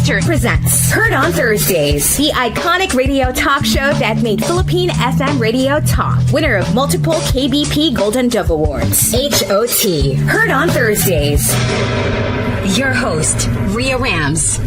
Monster presents Heard on Thursdays, the iconic radio talk show that made Philippine FM radio talk. Winner of multiple KBP Golden Dove Awards. HOT. Heard on Thursdays. Your host, Rhea Rams.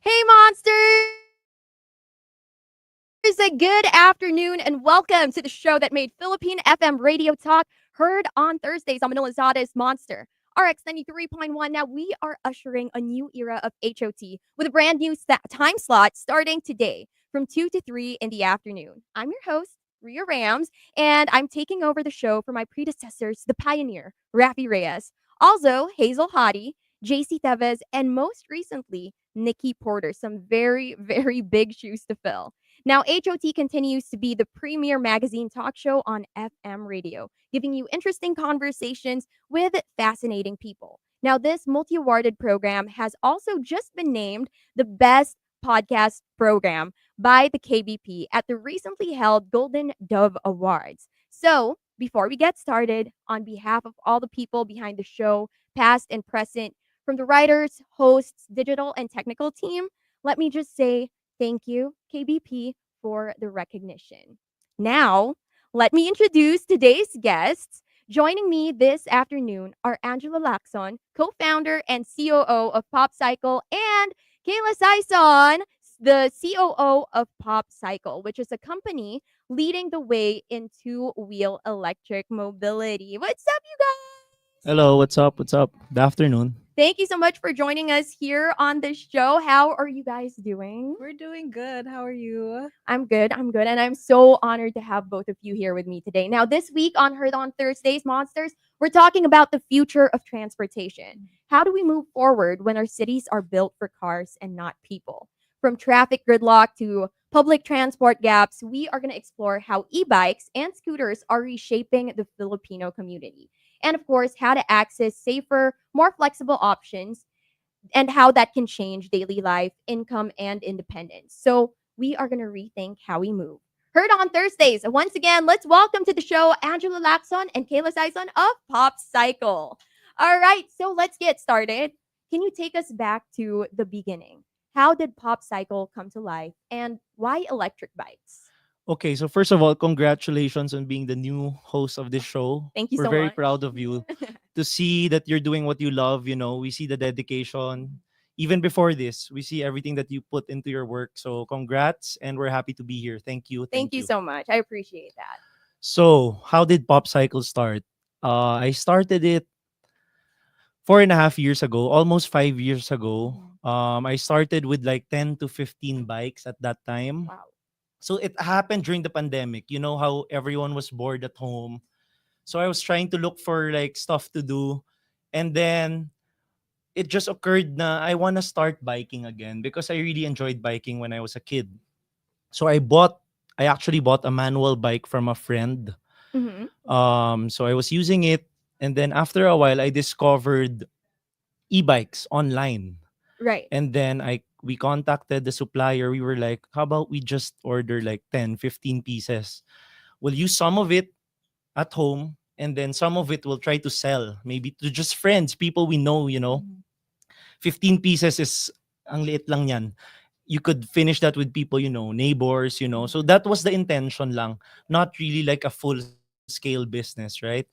Hey, monsters! A good afternoon and welcome to the show that made Philippine FM radio talk heard on Thursdays. I'm Manila Zada's Monster RX93.1. Now, we are ushering a new era of HOT with a brand new time slot starting today from 2 to 3 in the afternoon. I'm your host, Rhea Rams, and I'm taking over the show for my predecessors, the pioneer, Rafi Reyes. Also, Hazel Hottie, JC Tevez, and most recently, Nikki Porter. Some very, very big shoes to fill. Now, HOT continues to be the premier magazine talk show on FM radio, giving you interesting conversations with fascinating people. Now, this multi awarded program has also just been named the best podcast program by the KBP at the recently held Golden Dove Awards. So, before we get started, on behalf of all the people behind the show, past and present, from the writers, hosts, digital, and technical team, let me just say thank you, KBP, for the recognition. Now, let me introduce today's guests. Joining me this afternoon are Angelo Lacson, co-founder and COO of Popcycle, and Kayla Sayson, the COO of Popcycle, which is a company leading the way in two-wheel electric mobility. What's up, you guys? Hello, what's up? What's up? Good afternoon. Thank you so much for joining us here on the show. How are you guys doing? We're doing good. How are you? I'm good. And I'm so honored to have both of you here with me today. Now, this week on Heard on Thursdays, Monsters, we're talking about the future of transportation. How do we move forward when our cities are built for cars and not people? From traffic gridlock to public transport gaps, we are going to explore how e-bikes and scooters are reshaping the Filipino community. And of course, how to access safer, more flexible options and how that can change daily life, income, and independence. So we are going to rethink how we move. Heard on Thursdays. Once again, let's welcome to the show Angelo Lacson and Kayla Sayson of Popcycle. All right, so let's get started. Can you take us back to the beginning? How did Popcycle come to life and why electric bikes? Okay, so first of all, congratulations on being the new host of this show. Thank you We're so very much. proud of you to see that you're doing what you love. We see the dedication. Even before this, we see everything that you put into your work. So congrats, and we're happy to be here. Thank you. Thank Thank you you. so much. I appreciate that. So, how did Pop Cycle start? I started it 4.5 years ago, almost 5 years ago. I started with like 10 to 15 bikes at that time. Wow. So it happened during the pandemic. You know how everyone was bored at home. So I was trying to look for like stuff to do. And then it just occurred na I want to start biking again because I really enjoyed biking when I was a kid. So I actually bought a manual bike from a friend. Mm-hmm. So I was using it, and then after a while I discovered e-bikes online. Right. And then I we contacted the supplier. We were like, how about we just order like 10, 15 pieces? We'll use some of it at home, and then some of it we'll try to sell, maybe to just friends, people we know. 15 pieces is ang liit lang yan. You could finish that with people, neighbors. So that was the intention lang, not really like a full-scale business, right?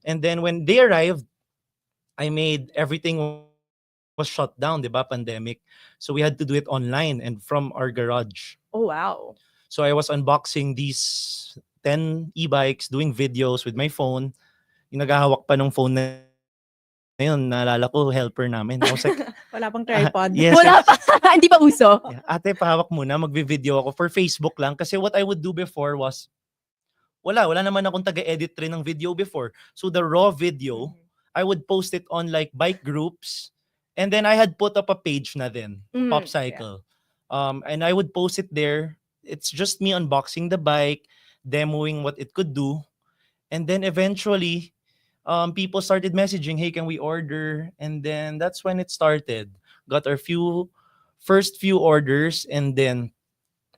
And then when they arrived, I made everything was shut down, 'di ba? Pandemic. So we had to do it online and from our garage. Oh, wow. So I was unboxing these 10 e-bikes, doing videos with my phone. Yung naghahawak pa nung phone na yun, naalala ko, helper namin. I was like, Wala pang yes, tripod. Wala pa. Hindi pa uso. yeah, ate, pahawak muna, magbe-video ako for Facebook lang. Kasi what I would do before was, wala naman akong taga-edit rin ng video before. So the raw video, I would post it on like bike groups. And then I had put up a page na din, Popcycle. And I would post it there. It's just me unboxing the bike, demoing what it could do. And then eventually, people started messaging, hey, can we order? And then that's when it started. Got our first few orders, and then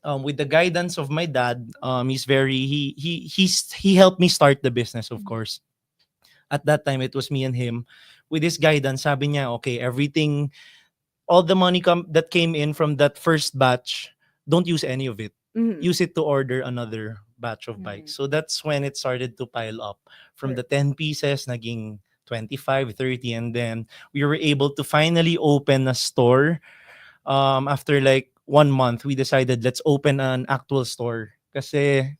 with the guidance of my dad, he helped me start the business, of course. At that time, it was me and him. With his guidance, sabi niya, okay, everything, all the money that came in from that first batch, don't use any of it. Mhm. Use it to order another batch of bikes. So that's when it started to pile up. From the 10 pieces, naging 25, 30, and then we were able to finally open a store. After like 1 month, we decided let's open an actual store. Kasi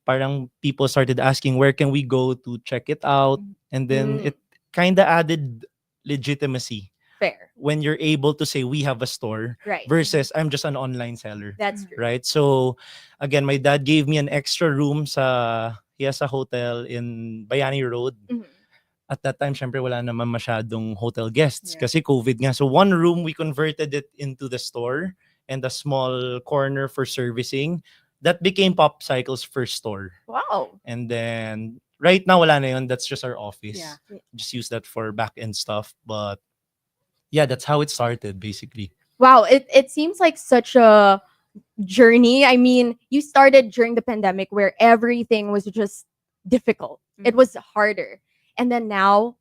parang people started asking where can we go to check it out, and then it kind of added legitimacy Fair. when you're able to say we have a store Right. versus I'm just an online seller. That's true. Right? So again, my dad gave me an extra room he has a hotel in Bayani Road. Mhm. At that time, syempre wala naman masyadong hotel guests kasi COVID nga. So one room, we converted it into the store and a small corner for servicing. That became Popcycle's first store. Wow. And then right now, wala na yun. That's just our office. Yeah. Just use that for back-end stuff. But yeah, that's how it started, basically. Wow. It seems like such a journey. I mean, you started during the pandemic where everything was just difficult. It was harder. And then now,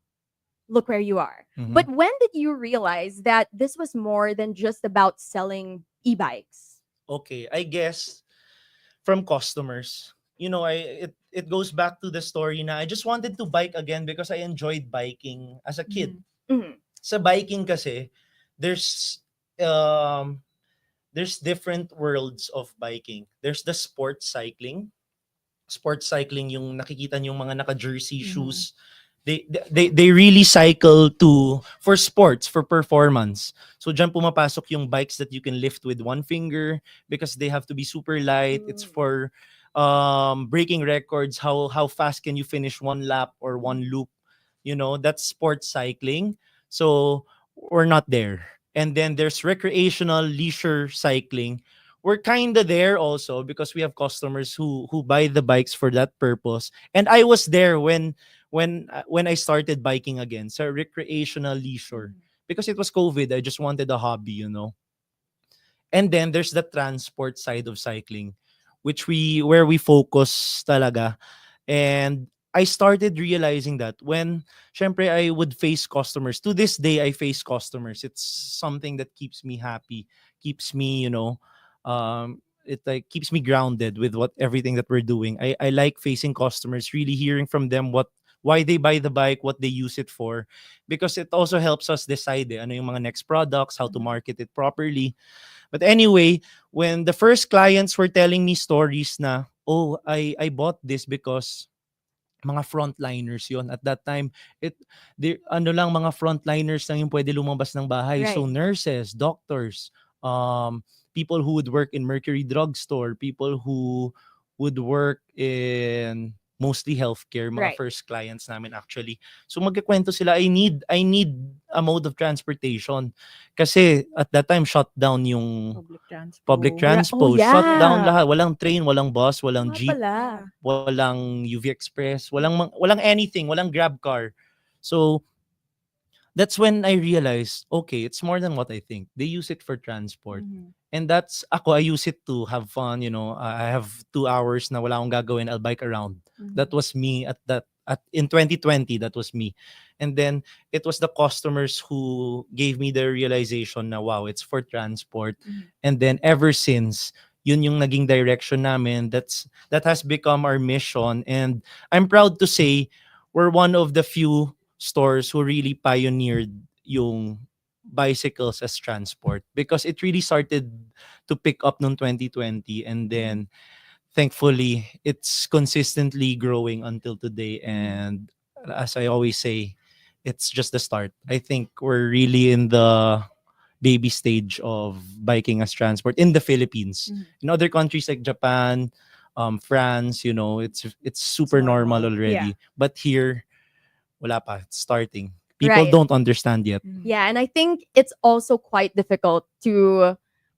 look where you are. Mhm. But when did you realize that this was more than just about selling e-bikes? Okay, I guess from customers. It goes back to the story na I just wanted to bike again because I enjoyed biking as a kid. Mhm. Sa biking kasi, there's um there's different worlds of biking. There's the sports cycling. Sports cycling, yung nakikita niyo yung mga naka-jersey shoes. They really cycle for sports, for performance. So diyan pumapasok yung bikes that you can lift with one finger because they have to be super light. It's for breaking records. How fast can you finish one lap or one loop? That's sports cycling. So we're not there. And then there's recreational leisure cycling. We're kind of there also because we have customers who buy the bikes for that purpose. And I was there when I started biking again. So recreational leisure. Because it was COVID, I just wanted a hobby. And then there's the transport side of cycling where we focus talaga. And I started realizing that when syempre I would face customers. To this day I face customers. It's something that keeps me happy, keeps me, it like keeps me grounded with what everything that we're doing. I like facing customers, really hearing from them why they buy the bike, what they use it for, because it also helps us decide ano yung mga next products, how to market it properly. But anyway, when the first clients were telling me stories na, oh, I bought this because mga frontliners yon at that time. Mga frontliners lang yung pwede lumabas ng bahay. Right. So nurses, doctors, people who would work in Mercury Drugstore, people who would work in mostly healthcare, mga Right. first clients namin actually. So magkikwento sila, I need a mode of transportation. Kasi at that time shut down yung Public transport. public Oh, transport, shut down lahat. Walang train, walang bus, walang Nga jeep, pala. walang UV Express, walang anything, walang Grab car. So that's when I realized, okay, it's more than what I think. They use it for transport. And that's ako, I use it to have fun, I have 2 hours na wala akong gagawin, I'll bike around. That was me in 2020, that was me. And then it was the customers who gave me the realization na wow, it's for transport. And then ever since, yun yung naging direction namin. That has become our mission. And I'm proud to say we're one of the few stores who really pioneered yung bicycles as transport, because it really started to pick up noong 2020, and then thankfully it's consistently growing until today. And as I always say, it's just the start. I think we're really in the baby stage of biking as transport in the Philippines. In other countries like Japan, France, it's super normal already. But here, wala pa. It's starting. People Right. don't understand yet. Yeah, and I think it's also quite difficult to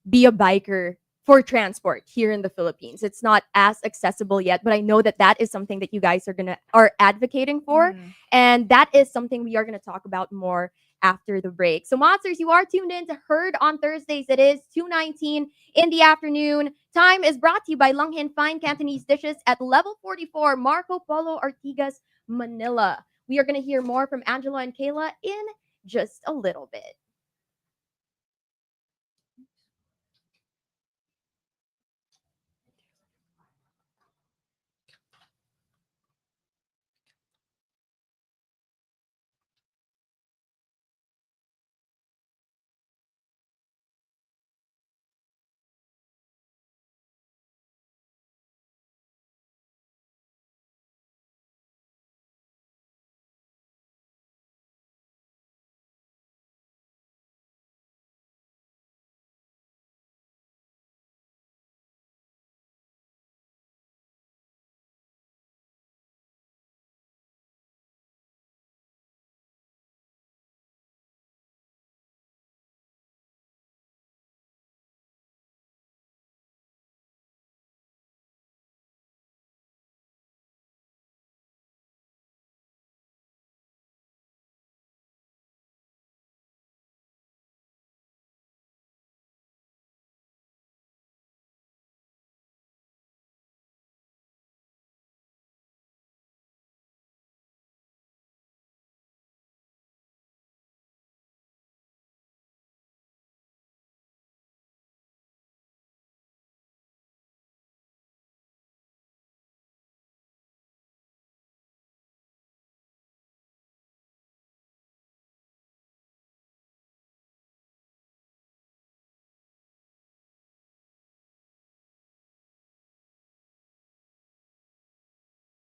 be a biker for transport here in the Philippines. It's not as accessible yet, but I know that that is something that you guys are advocating for, and that is something we are going to talk about more after the break. So monsters, you are tuned in to Heard on Thursdays. It is 2:19 in the afternoon. Time is brought to you by Langhin Fine Cantonese Dishes at level 44 Marco Polo Ortigas, Manila. We are going to hear more from Angelo and Kayla in just a little bit.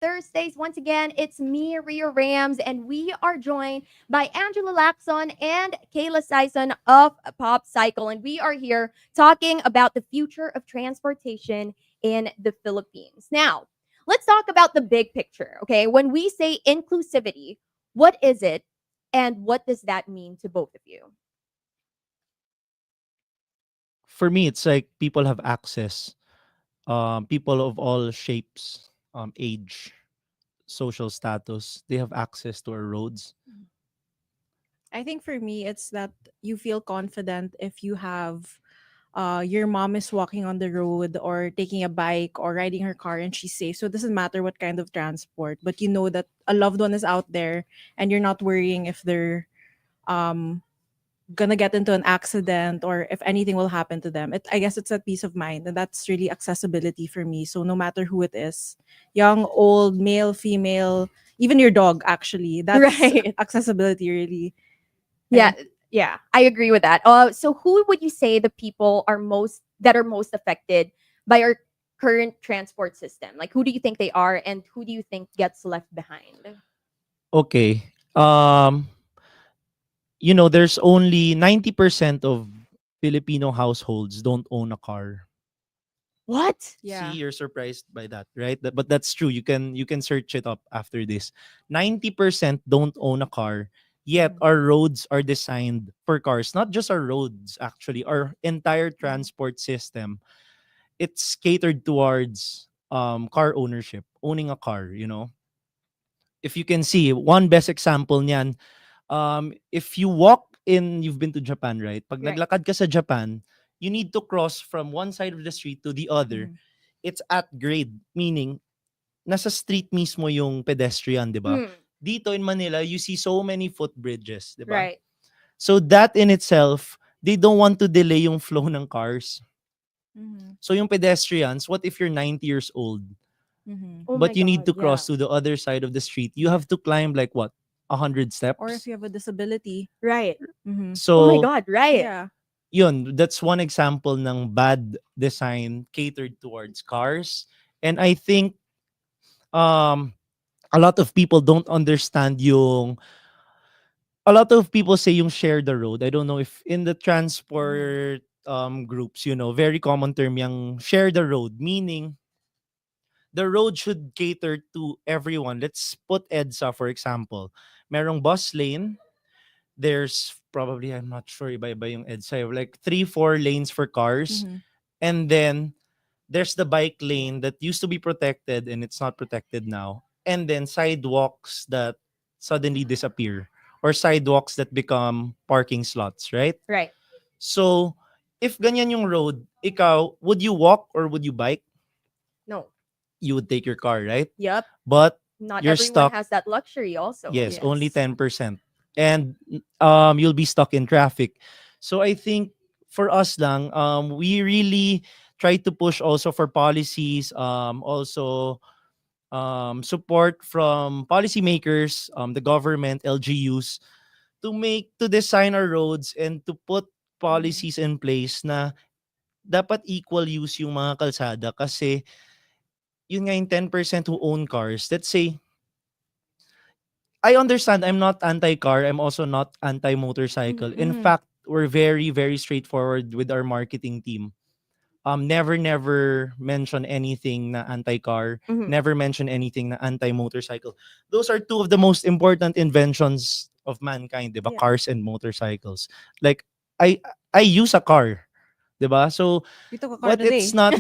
Thursdays. Once again, it's me, Ria Rams, and we are joined by Angela Lacson and Kayla Sayson of Popcycle. And we are here talking about the future of transportation in the Philippines. Now, let's talk about the big picture, okay? When we say inclusivity, what is it and what does that mean to both of you? For me, it's like people have access. People of all shapes, age, social status, they have access to our roads. I think for me, it's that you feel confident if you have your mom is walking on the road or taking a bike or riding her car and she's safe. So it doesn't matter what kind of transport, but you know that a loved one is out there and you're not worrying if they're um gonna get into an accident or if anything will happen to them. I guess it's a peace of mind, and that's really accessibility for me. So no matter who it is, young, old, male, female, even your dog, actually, that's Right. accessibility really. Yeah. And yeah. I agree with that. So who would you say the people are most affected by our current transport system? Like, who do you think they are, and who do you think gets left behind? Okay. There's only 90% of Filipino households don't own a car. What? See, Yeah. you're surprised by that, right? But that's true. You can search it up after this. 90% don't own a car. Yet Mhm. our roads are designed for cars. Not just our roads, actually. Our entire transport system, it's catered towards car ownership, owning a car. If you can see, one best example niyan, if you've been to Japan, right? Pag Right. naglakad ka sa Japan, you need to cross from one side of the street to the other. Mhm. It's at grade, meaning nasa street mismo yung pedestrian, 'di ba? Mm, Dito in Manila, you see so many footbridges, 'di ba? right. So that in itself, they don't want to delay yung flow ng cars. Mhm. So yung pedestrians, what if you're 90 years old, Mhm. Oh my but you need god. to Yeah. cross to the other side of the street? You have to climb like what? 100 Or if steps? you have a disability. Right. Mhm. Oh my So, god. Right. Yeah. that's one example ng bad design catered towards cars. And I think um a lot of people don't understand yung a lot of people say yung share the road. I don't know if in the Mhm. transport groups, very common term yung share the road, meaning the road should cater to everyone. Let's put EDSA for example. Merong bus lane, there's probably, I'm not sure, iba-iba yung EDSA, like 3-4 lanes for cars, Mhm. and then there's the bike lane that used to be protected and it's not protected now. And then sidewalks that suddenly disappear, or sidewalks that become parking slots, right? Right. So, if ganyan yung road, ikaw, would you walk or would you bike? No. You would take your car, right? Yep. But Not you're everyone stuck. has that luxury also. Yes, only Yes. 10%. And you'll be stuck in traffic. So I think for us lang, we really try to push also for policies, also support from policymakers, the government, LGUs, to design our roads and to put Mhm. policies in place na dapat equal use yung mga kalsada, kasi yun nga yung 10% who own cars. Let's say, I understand, I'm not anti-car, I'm also not anti-motorcycle. Mhm. In Mhm. fact, we're very, very straightforward with our marketing team. Never mention anything na anti-car, Mhm. never mention anything na anti-motorcycle. Those are two of the most important inventions of mankind, 'di ba? Yeah. Cars and motorcycles. Like, I I use a car, 'di ba? So, We took a car but it's today. not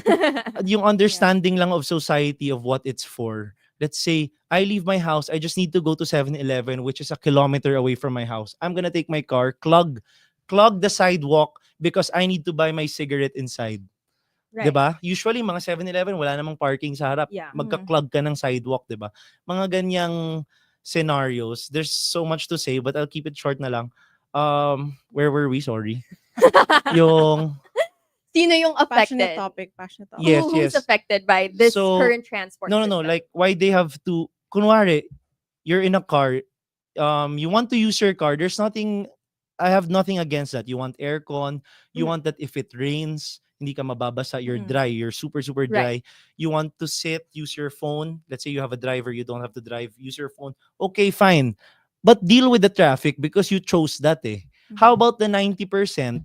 yung Yeah. understanding lang of society of what it's for. Let's say I leave my house, I just need to go to 7-Eleven, which is a kilometer away from my house. I'm gonna take my car, clog the sidewalk because I need to buy my cigarette inside. 'Di Right. ba? Usually mga 7-Eleven wala namang parking sa harap. Yeah. Mhm. Magka-clog ka ng sidewalk, 'di ba? Mga ganyang scenarios. There's so much to say, but I'll keep it short na lang. Where were we? Sorry. Yung Sino yung Passionate affected? topic. Passionate topic. yes, Who's yes. affected by this So current transport no, system? like why they have to, kunwari, you're in a car, you want to use your car, there's nothing, I have nothing against that. You want aircon, you Mhm. want that if it rains, hindi ka mababasa, you're Mhm. dry, you're super super Right. dry. You want to sit, use your phone. Let's say you have a driver, you don't have to drive, use your phone. Okay, fine. But deal with the traffic because you chose that eh. How Mhm. about the 90%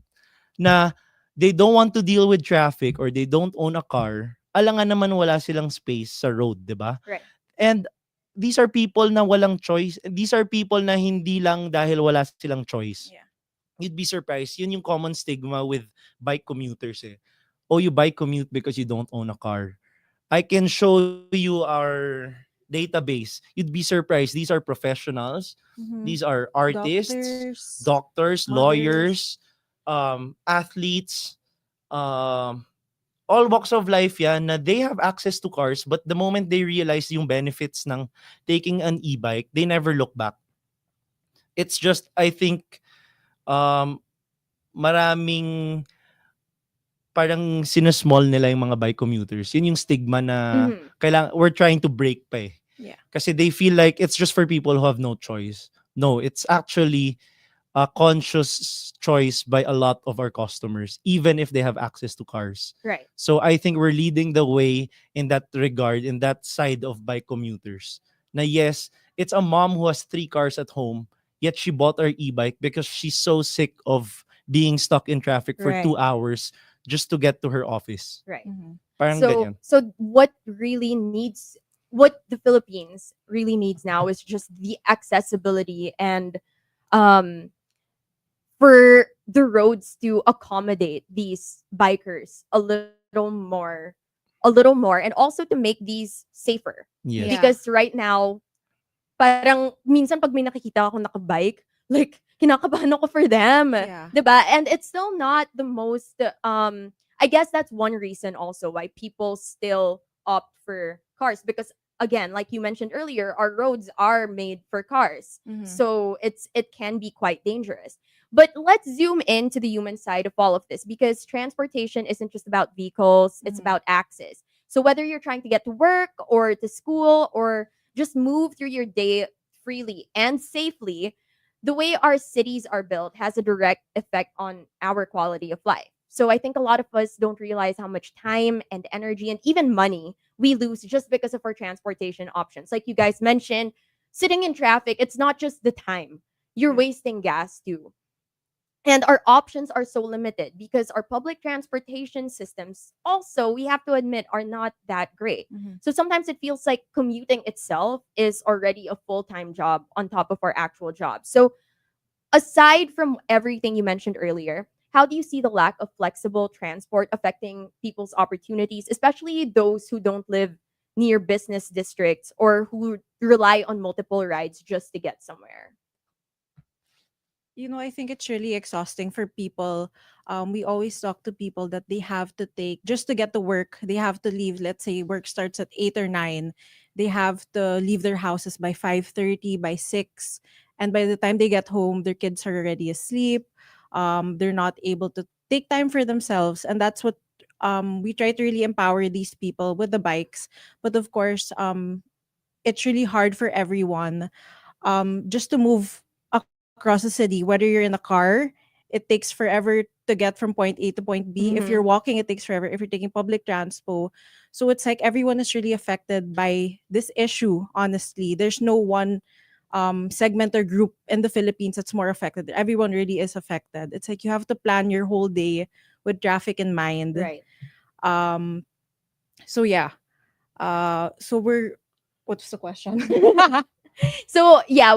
na they don't want to deal with traffic or they don't own a car? Alangan naman wala silang space sa road, 'di ba? Right. And these are people na walang choice. These are people na hindi lang dahil wala silang choice. Yeah. You'd be surprised. Yun yung common stigma with bike commuters eh. Oh, you bike commute because you don't own a car. I can show you our database. You'd be surprised. These are professionals. These Mhm. are artists, Doctors, doctors, mothers. lawyers, athletes, um all walks of life yan na they have access to cars, but the moment they realize yung benefits ng taking an e-bike, they never look back. It's just, I think, um maraming parang sinusmall nila yung mga bike commuters. Yun yung stigma na Mhm. we're trying to break pa eh. Yeah. Kasi they feel like it's just for people who have no choice. No, it's actually a conscious choice by a lot of our customers, even if they have access to cars. Right. So I think we're leading the way in that regard, in that side of bike commuters. Na yes, it's a mom who has 3 cars at home, yet she bought her e-bike because she's so sick of being stuck in traffic for Right. 2 hours just to get to her office. Right. Mhm. Parang So ganyan. so what the Philippines really needs now is just the accessibility and um for the roads to accommodate these bikers a little more and also to make these safer Yes. Yeah. because right now parang minsan pag may nakikita ako nakabike, like kinakabahan ako for them. Yeah. 'Di ba? And it's still not the most I guess that's one reason also why people still opt for cars because again, like you mentioned earlier, our roads are made for cars. Mhm. So it can be quite dangerous. But let's zoom into the human side of all of this because transportation isn't just about vehicles, it's Mhm. about access. So whether you're trying to get to work or to school or just move through your day freely and safely, the way our cities are built has a direct effect on our quality of life. So I think a lot of us don't realize how much time and energy and even money we lose just because of our transportation options. Like you guys mentioned, sitting in traffic, it's not just the time. You're Yeah. wasting gas too. And our options are so limited because our public transportation systems also, we have to admit, are not that great. Mhm. So sometimes it feels like commuting itself is already a full-time job on top of our actual job. So aside from everything you mentioned earlier, how do you see the lack of flexible transport affecting people's opportunities, especially those who don't live near business districts or who rely on multiple rides just to get somewhere? I think it's really exhausting for people. We always talk to people that they have to take just to get to work. They have to leave. Let's say work starts at 8 or 9. They have to leave their houses by 5:30, by 6, and by the time they get home, their kids are already asleep. They're not able to take time for themselves, and that's what we try to really empower these people with the bikes. But of course, it's really hard for everyone just to move across the city, whether you're in a car, it takes forever to get from point A to point B. If you're Mhm. walking, it takes forever. If you're taking public transpo, so it's like everyone is really affected by this issue. Honestly, there's no one segment or group in the Philippines that's more affected. Everyone really is affected. It's like you have to plan your whole day with traffic in mind. Right. Um, so yeah. So we're what's the question? So yeah,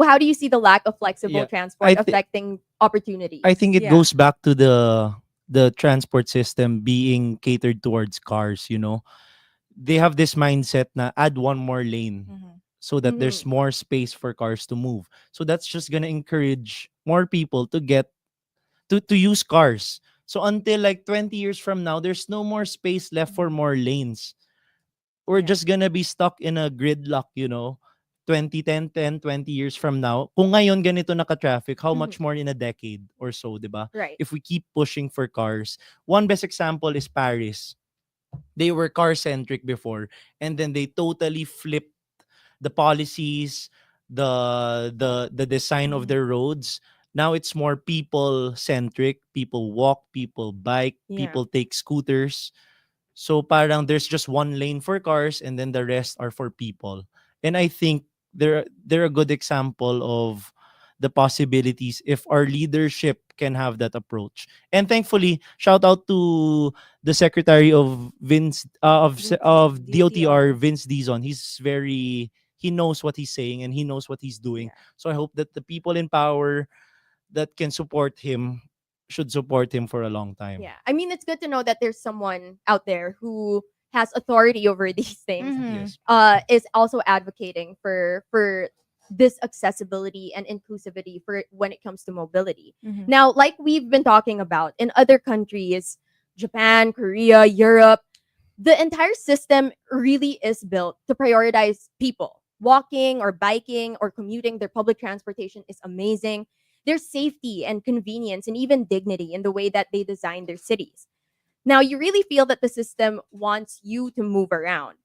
how do you see the lack of flexible Yeah. transport I thi- affecting I opportunities? think it Yeah. goes back to the transport system being catered towards cars, you know. They have this mindset na add one more lane Mhm. so that there's Mhm. more space for cars to move. So that's just gonna encourage more people to get to use cars. So until like 20 years from now, there's no more space left for Mhm. more lanes. We're Yeah. just gonna be stuck in a gridlock, you know. 20 years from now, kung ngayon ganito naka-traffic, how Mhm. much more in a decade or so, 'di ba? Right. If we keep pushing for cars. One best example is Paris. They were car-centric before, and then they totally flipped the policies, the design of Mhm. their roads. Now it's more people-centric. People walk, people bike, Yeah. people take scooters. So parang there's just one lane for cars and then the rest are for people. And I think they're a good example of the possibilities if our leadership can have that approach. And thankfully, shout out to the secretary of Vince of DOTR, DOTR. Vince Dizon. He knows what he's saying and he knows what he's doing. Yeah. So I hope that the people in power that can support him should support him for a long time. Yeah. I mean, it's good to know that there's someone out there who has authority over these things, Mhm. Yes. is also advocating for this accessibility and inclusivity for when it comes to mobility. Mhm. Now, like we've been talking about in other countries, Japan, Korea, Europe, the entire system really is built to prioritize people. Walking or biking or commuting, their public transportation is amazing. There's safety and convenience and even dignity in the way that they design their cities. Now, you really feel that the system wants you to move around,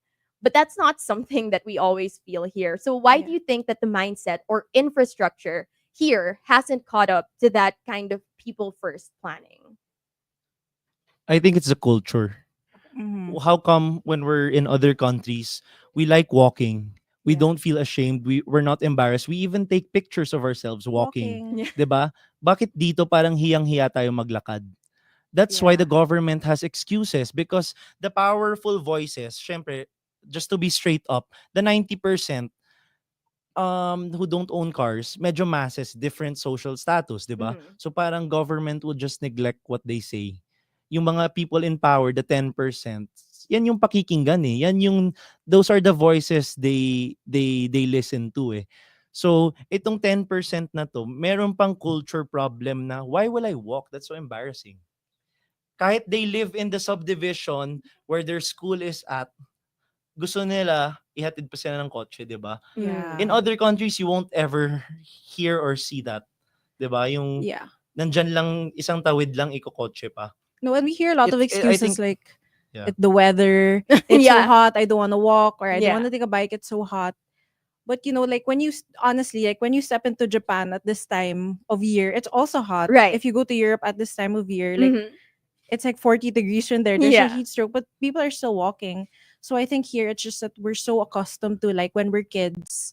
but that's not something that we always feel here. So, why do Yeah. you think that the mindset or infrastructure here hasn't caught up to that kind of people first planning? I think it's the culture. Mm-hmm. How come when we're in other countries, we like walking? We Yeah. don't feel ashamed. We're not embarrassed. We even take pictures of ourselves walking. Walking. Yeah. 'Di ba? Bakit dito parang hiyang-hiya tayo maglakad? That's why the Yeah. government has excuses because the powerful voices, syempre, just to be straight up, the 90% who don't own cars, medyo masses, different social status, 'di ba? Mhm. So parang government would just neglect what they say. Yung mga people in power, the 10%, yan yung pakikinggan eh. Yan yung those are the voices they listen to eh. So, itong 10% na to, meron pang culture problem na why will I walk? That's so embarrassing. Kahit they live in the subdivision where their school is at, gusto nila ihatid pa sila ng kotse, 'di ba? Mm. In Yeah. other countries, you won't ever hear or see that. 'Di ba? Yung Yeah. nandyan lang, isang tawid lang, ikokotse pa. No, and we hear a lot of I excuses think, like yeah. the weather, it's so Yeah. hot, I don't want to walk, or I don't want Yeah. to take a bike, it's so hot. But like when honestly, like when you step into Japan at this time of year, it's also hot. Right. If you go to Europe at this time of year, like Mhm. it's like 40 degrees in there. There's a Yeah. heat stroke, but people are still walking. So I think here it's just that we're so accustomed to like when we're kids,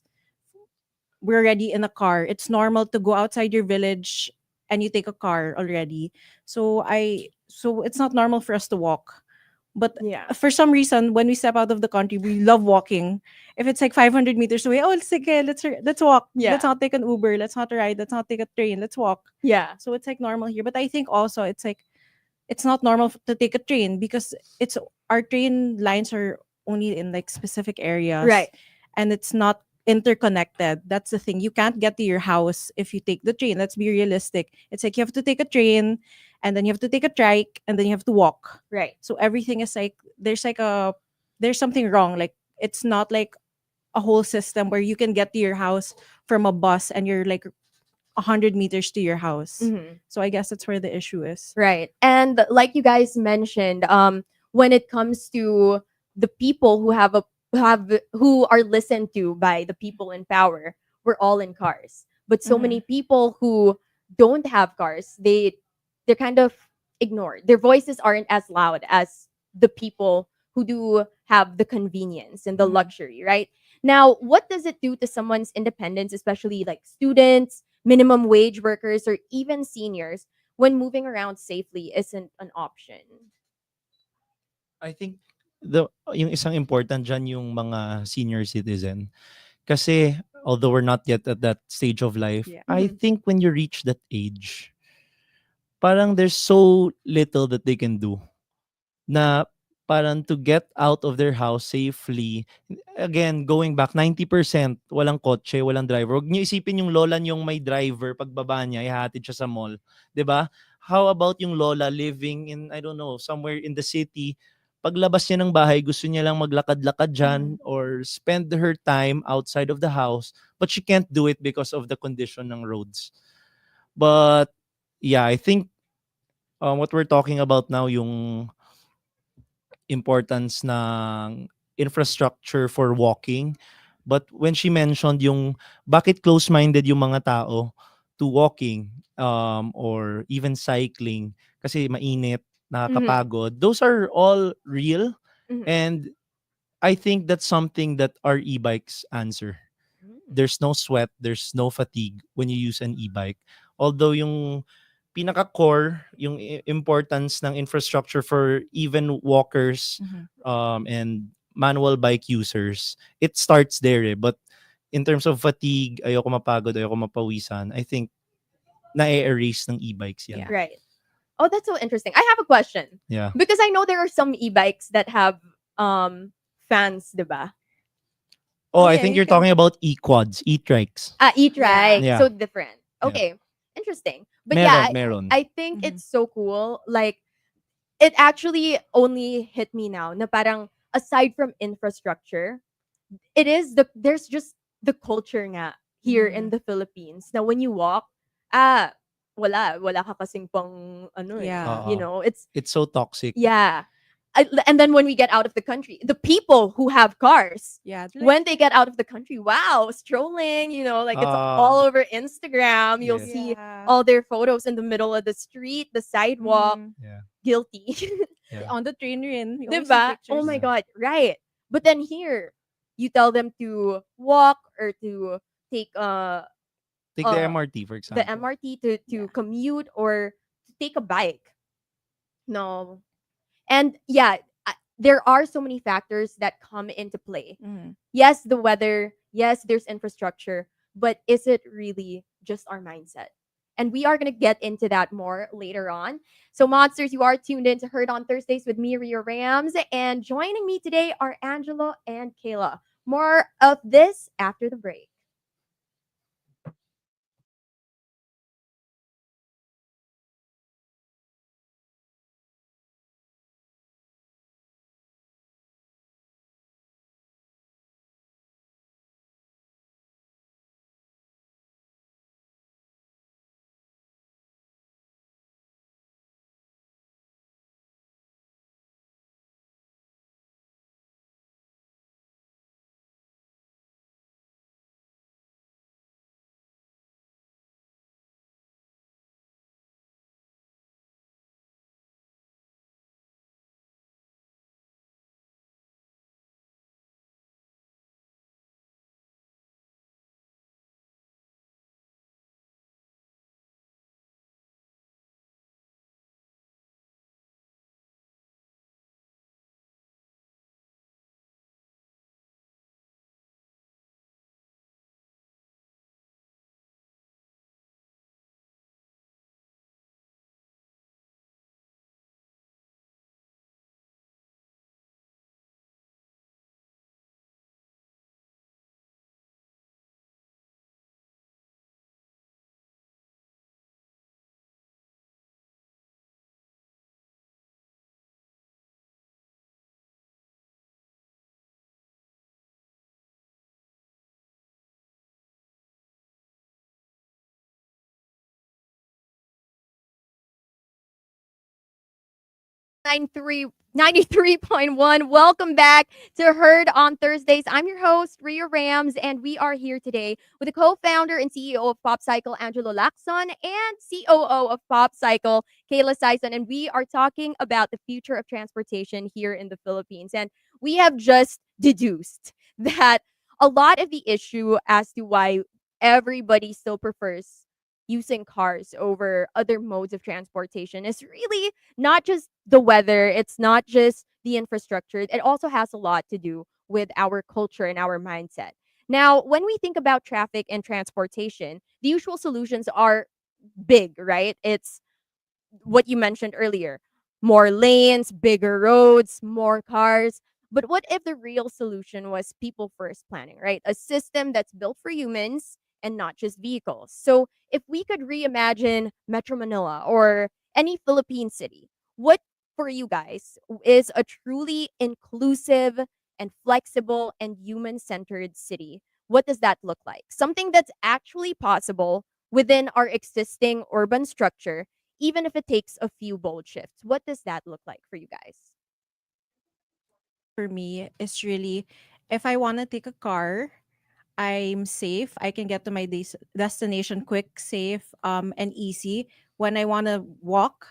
we're already in a car. It's normal to go outside your village and you take a car already. So it's not normal for us to walk. But Yeah. for some reason, when we step out of the country, we love walking. If it's like 500 meters away, oh, let's walk. Yeah. Let's not take an Uber. Let's not ride. Let's not take a train. Let's walk. Yeah. So it's like normal here. But I think also it's like it's not normal to take a train because it's our train lines are only in like specific areas Right. and it's not interconnected. That's the thing. You can't get to your house if you take the train. Let's be realistic. It's like you have to take a train and then you have to take a trike and then you have to walk. Right. So everything is like there's something wrong. Like it's not like a whole system where you can get to your house from a bus and you're like 100 meters to your house. Mhm. So I guess that's where the issue is. Right. And like you guys mentioned, when it comes to the people who are listened to by the people in power, we're all in cars. But so many people who don't have cars, they're kind of ignored. Their voices aren't as loud as the people who do have the convenience and the Mhm. luxury, right? Now, what does it do to someone's independence, especially like students, minimum wage workers, or even seniors, when moving around safely isn't an option? I think yung isang important dyan yung mga senior citizen. Kasi although we're not yet at that stage of life, Yeah. I Mhm. think when you reach that age, parang there's so little that they can do na parang to get out of their house safely. Again, going back, 90% walang kotse, walang driver. Huwag niyo isipin yung lola niyong may driver, pagbaba niya, ihatid siya sa mall. 'Di ba? How about yung lola living in, I don't know, somewhere in the city, paglabas niya ng bahay, gusto niya lang maglakad-lakad dyan or spend her time outside of the house, but she can't do it because of the condition ng roads. But, yeah, I think what we're talking about now, yung importance ng infrastructure for walking. But when she mentioned yung bakit close-minded yung mga tao to walking or even cycling kasi mainit, Mhm. nakakapagod, those are all real. Mhm. And I think that's something that our e-bikes answer. Mm. There's no sweat, there's no fatigue when you use an e-bike. Although yung pinaka-core, yung importance ng infrastructure for even walkers Mhm. and manual bike users, it starts there eh. But in terms of fatigue, ayoko mapagod, ayoko mapawisan, I think na-erase ng e-bikes yan. Yeah. Right. Oh, that's so interesting. I have a question. Yeah. Because I know there are some e-bikes that have fans, diba? Oh, I Yeah, think you you're can. talking about e-quads, e-trikes. E-trike. Yeah. So different. Yeah. Okay. Interesting. But yeah, Meron. I think Mhm. it's so cool. Like it actually only hit me now na parang aside from infrastructure, there's just the culture nga here in Mhm. the Philippines. Now when you walk, ah, wala ka kasing pang ano eh, Yeah. you Oo. know, it's It's so toxic. yeah. And then when we get out of the country, the people who have cars, Yeah. Like when they get out of the country, wow, strolling, like it's all Ah, over Instagram. You'll yes. see yeah. all their photos in the middle of the street, the sidewalk, Mhm. Yeah. guilty. Yeah. On the train rin, we always see Diba? Oh pictures. my Yeah. God, right. But then here, you tell them to walk or to take Take the uh MRT, for the example. MRT to Yeah. commute or to take a bike. No. And yeah, there are so many factors that come into play. Mhm. Yes, the weather, yes, there's infrastructure, but is it really just our mindset? And we are going to get into that more later on. So, Monsters, you are tuned in to Heard on Thursdays with me, Ria Rams. And joining me today are Angelo and Kayla. More of this after the break. Nine three 93.1. Welcome back to Heard on Thursdays. I'm your host, Ria Rams, and we are here today with the co founder and CEO of Popcycle, Angelo Lacson, and COO of Popcycle, Kayla Sayson. And we are talking about the future of transportation here in the Philippines. And we have just deduced that a lot of the issue as to why everybody still prefers using cars over other modes of transportation is really not just the weather, it's not just the infrastructure. It also has a lot to do with our culture and our mindset. Now, when we think about traffic and transportation, the usual solutions are big, right? It's what you mentioned earlier, more lanes, bigger roads, more cars. But what if the real solution was people first planning, right? A system that's built for humans and not just vehicles. So if we could reimagine Metro Manila or any Philippine city, what for you guys is a truly inclusive and flexible and human centered city? What does that look like? Something that's actually possible within our existing urban structure, even if it takes a few bold shifts. What does that look like for you guys? For me is really, if I want to take a car, I'm safe. I can get to my destination quick, safe, and easy. When I want to walk,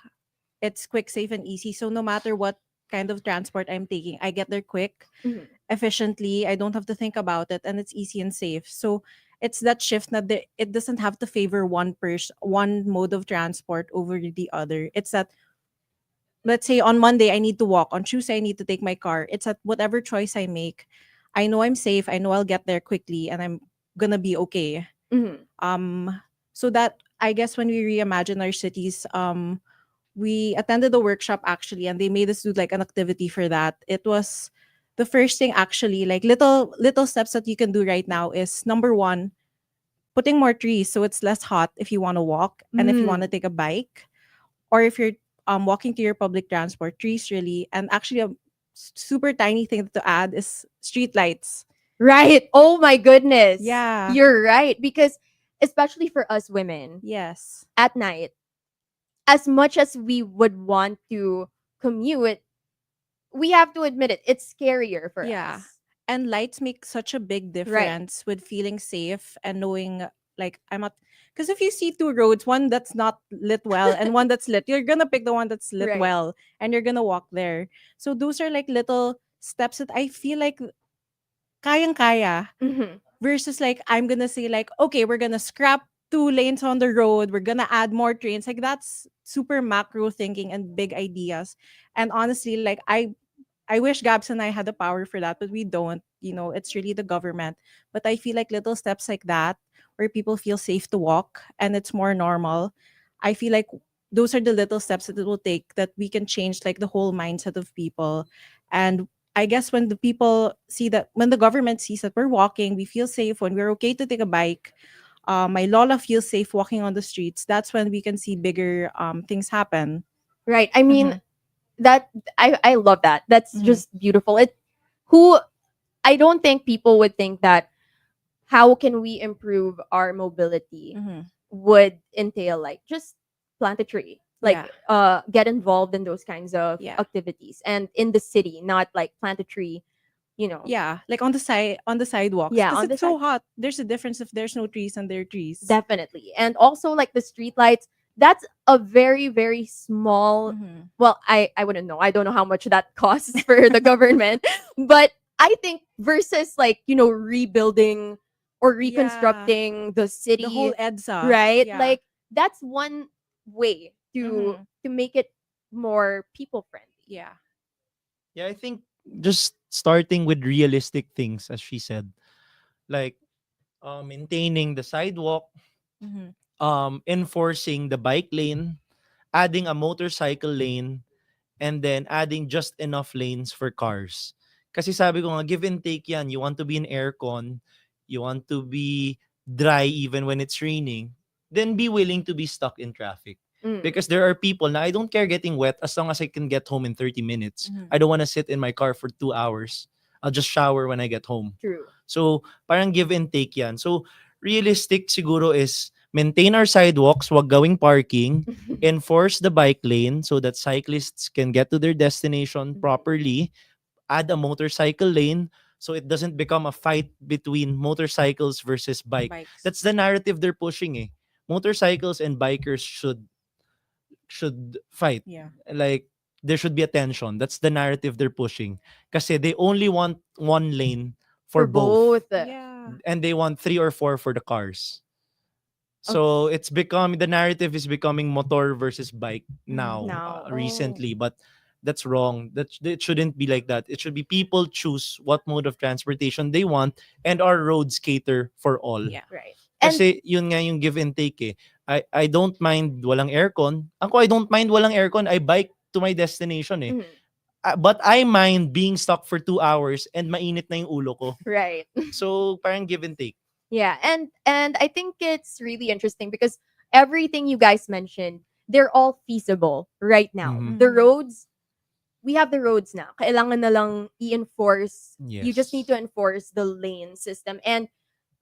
it's quick, safe, and easy. So no matter what kind of transport I'm taking, I get there quick, Mhm. efficiently. I don't have to think about it, and it's easy and safe. So it's that shift that it doesn't have to favor one mode of transport over the other. It's that, let's say on Monday I need to walk, on Tuesday I need to take my car. It's at whatever choice I make, I know I'm safe, I know I'll get there quickly, and I'm gonna be okay. Mhm. Um, so that, I guess, when we reimagine our cities, we attended a workshop actually, and they made us do like an activity for that. It was the first thing actually, like little steps that you can do right now is number one, putting more trees so it's less hot if you want to walk and if you want to Mm. take a bike, or if you're walking to your public transport, trees really, and actually a super tiny thing to add is street lights. Right. Oh my goodness. Yeah. You're right. Because especially for us women, Yes. at night, as much as we would want to commute, we have to admit it, it's scarier for Yeah. us. And lights make such a big Right. difference with feeling safe and knowing like I'm not, because if you see two roads, one that's not lit well and one that's lit, you're gonna pick the one that's lit Right. well and you're gonna walk there. So those are like little steps that I feel like kayang kaya Mhm. versus like I'm gonna say like, okay, we're gonna scrap 2 lanes on the road, we're gonna add more trains. Like that's super macro thinking and big ideas. And honestly, like I wish Gabs and I had the power for that, but we don't. You know, it's really the government. But I feel like little steps like that, where people feel safe to walk and it's more normal. I feel like those are the little steps that it will take that we can change like the whole mindset of people. And I guess when the people see that, when the government sees that we're walking, we feel safe, when we're okay to take a bike, my Lola feels safe walking on the streets, that's when we can see bigger things happen. Right. I mean, Mhm. that I love that. That's Mhm. just beautiful. It who I don't think people would think that how can we improve our mobility Mhm. would entail like just plant a tree, Yeah. like get involved in those kinds of Yeah. activities, and in the city, not like plant a tree, you know. Yeah, like on the sidewalks Yeah, because on the it's so side. hot. There's a difference if there's no trees and there are trees. Definitely. And also like the street lights, that's a very, very small, Mm-hmm. well, I wouldn't know. I don't know how much that costs for the government. But I think versus like, rebuilding or Yeah, reconstructing the the whole city, EDSA. right? Yeah. Like that's one way to Mm-hmm. make it more people friendly. Yeah. Yeah, I think just starting with realistic things, as she said, like maintaining the sidewalk, Mm-hmm. enforcing the bike lane, adding a motorcycle lane, and then adding just enough lanes for cars. Kasi sabi ko nga, give and take yan. You want to be in aircon, you want to be dry even when it's raining, then be willing to be stuck in traffic. Mm, Because there are people na I don't care getting wet as long as I can get home in 30 minutes. Mm-hmm. I don't want to sit in my car for 2 hours. I'll just shower when I get home. true. So, parang give and take yan. So, realistic siguro is maintain our sidewalks, wag gawing parking, enforce the bike lane so that cyclists can get to their destination properly, add a motorcycle lane so it doesn't become a fight between motorcycles versus bike. Bikes. That's the narrative they're pushing eh. Motorcycles and bikers should fight. Yeah. Like there should be a tension. That's the narrative they're pushing. Kasi they only want one lane For for both both. Yeah. and they want three or four for the cars. Okay. So it's become the narrative is becoming motor versus bike Mhm. now Now, oh, recently, but that's wrong. That it shouldn't be like that. It should be people choose what mode of transportation they want and our roads cater for all. Yeah. right. And Kasi yun nga yung give and take eh. I don't mind walang aircon. Ako I don't mind walang aircon. I bike to my destination eh. mhm, But I mind being stuck for 2 hours and mainit na yung ulo ko. right. So parang give and take. Yeah, and I think it's really interesting because everything you guys mentioned, they're all feasible right now. Mhm. The Mhm. roads, we have the roads now. Kailangan na lang i-enforce. You just need Yes. to enforce the lane system. And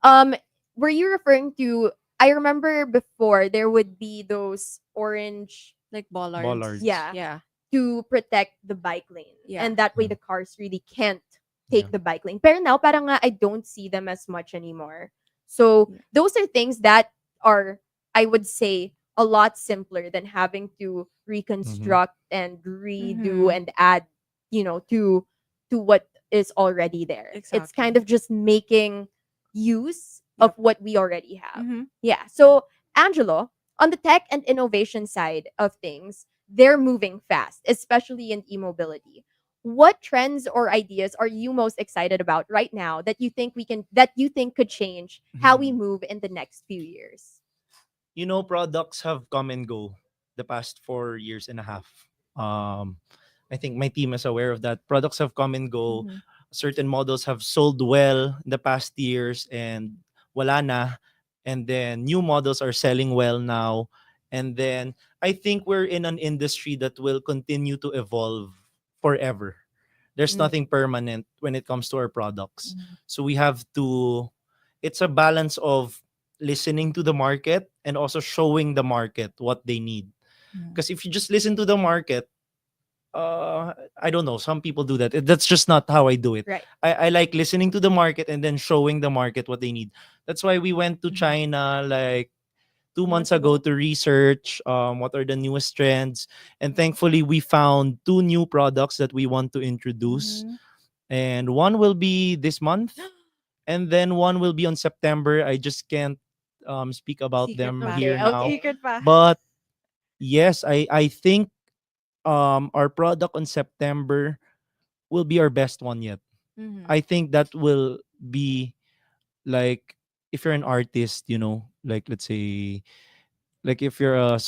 um were you referring to, I remember before there would be those orange, Like bollards. Bollards. yeah, Yeah. to protect the bike lane. Yeah. And that way Yeah. the cars really can't Yeah. take the bike lane. Pero now parang nga I don't see them as much anymore. So Yeah. those are things that are, I would say, a lot simpler than having to Mhm. reconstruct and redo Mhm. and add, to what is already there. It's kind Exactly. of just making use of Yep. what we already have. Mm-hmm. Yeah. So Angelo, on the tech and innovation side of things, they're moving fast, especially in e-mobility. What trends or ideas are you most excited about right now that you think could change how we Mhm. move in the next few years? Products have come and go the past 4 years and a half. Um, I think my team is aware of that. Products have come and go. Mm-hmm. Certain models have sold well in the past years and wala na. And then new models are selling well now. And then I think we're in an industry that will continue to evolve forever. There's Mm. nothing permanent when it comes to our products. Mhm. So we have to, it's a balance of listening to the market and also showing the market what they need. Mhm. Because if you just listen to the market, I don't know, some people do that. That's just not how I do it. Right. I like listening to the market and then showing the market what they need. That's why we went to Mhm. China like 2 months Months ago ago. to research what are the newest trends, and thankfully we found two new products that we want to introduce, Mhm. and one will be this month and then one will be on September. I just can't speak about Secret them pa. here Okay, now, okay. Secret pa. but yes, I think our product on September will be our best one yet. Mhm. I think that will be like, if you're an artist, like let's say, like if you're a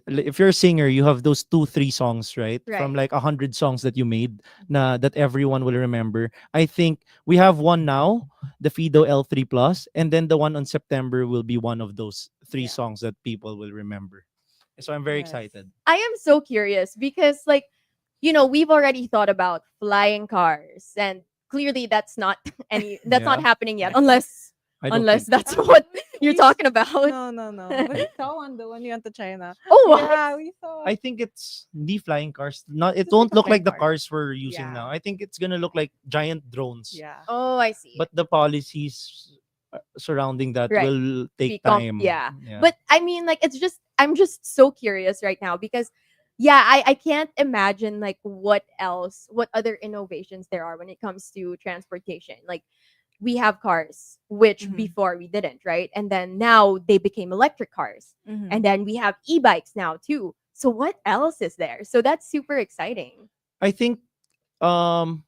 if you're a singer, you have those 2 3 songs, right, from Right. like 100 songs that you made, that everyone will remember. I think we have one now, the Fido L3 Plus, and then the one on September will be one of those three Yeah. songs that people will remember. So I'm very Yes. excited. I am so curious because, like, we've already thought about flying cars, and clearly that's not Yeah, happening yet, unless I don't unless think. that's Ah, what you're we talking about. no, no, no. But we saw one though when we went to China. Oh, what? Yeah, we saw. I think it's the flying cars. Not, it It's like won't a look flying like the car. cars we're using Yeah. now. I think it's gonna look like giant drones. Yeah. Oh, I see. But the policies surrounding that Right. will To take be time. yeah. Yeah. But I mean, like, I'm just so curious right now because, yeah, I can't imagine like what other innovations there are when it comes to transportation. Like, we have cars, which Mhm. before we didn't, right? And then now they became electric cars. And Mhm. then we have e-bikes now too. So what else is there? So that's super exciting. I think um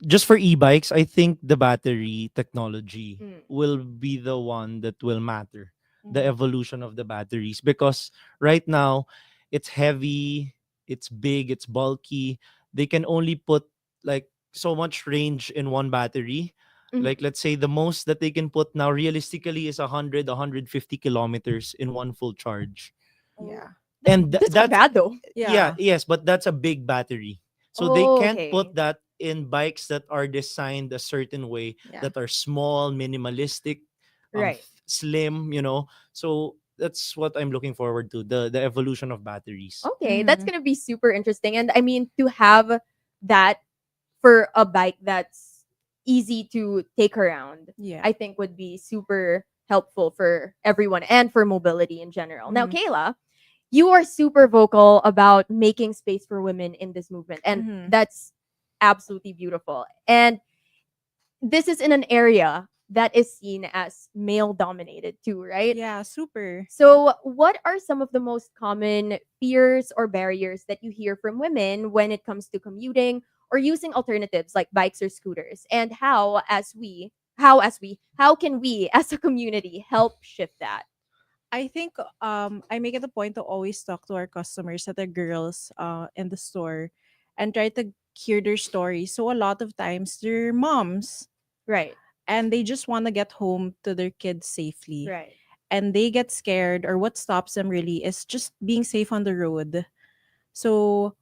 just for e-bikes, I think the battery technology Mm. will be the one that will matter. The Mhm. evolution of the batteries, because right now it's heavy, it's big, it's bulky. They can only put like so much range in one battery. Mhm. Like let's say the most that they can put now realistically is 100 150 kilometers in one full charge. Oh, Yeah. And that's not that's, bad though. yeah, Yeah. yes, but that's a big battery. So they Oh, can't put okay. that in bikes that are designed a certain way, Yeah. that are small, minimalistic, Right. slim. So that's what I'm looking forward to, the evolution of batteries. Okay, that's Mhm. gonna be super interesting. And I mean, to have that for a bike that's easy to take around, Yeah. I think would be super helpful for everyone and for mobility in general. Now, Mhm. Kayla, you are super vocal about making space for women in this movement, and Mhm. that's absolutely beautiful. And this is in an area that is seen as male dominated too, right? Yeah, super. So, what are some of the most common fears or barriers that you hear from women when it comes to commuting or using alternatives like bikes or scooters? And how can we as a community help shift that? I think I make it a point to always talk to our customers that are girls in the store and try to hear their stories. So a lot of times they're moms Right. and they just want to get home to their kids safely. Right. And they get scared, or what stops them really is just being safe on the road. So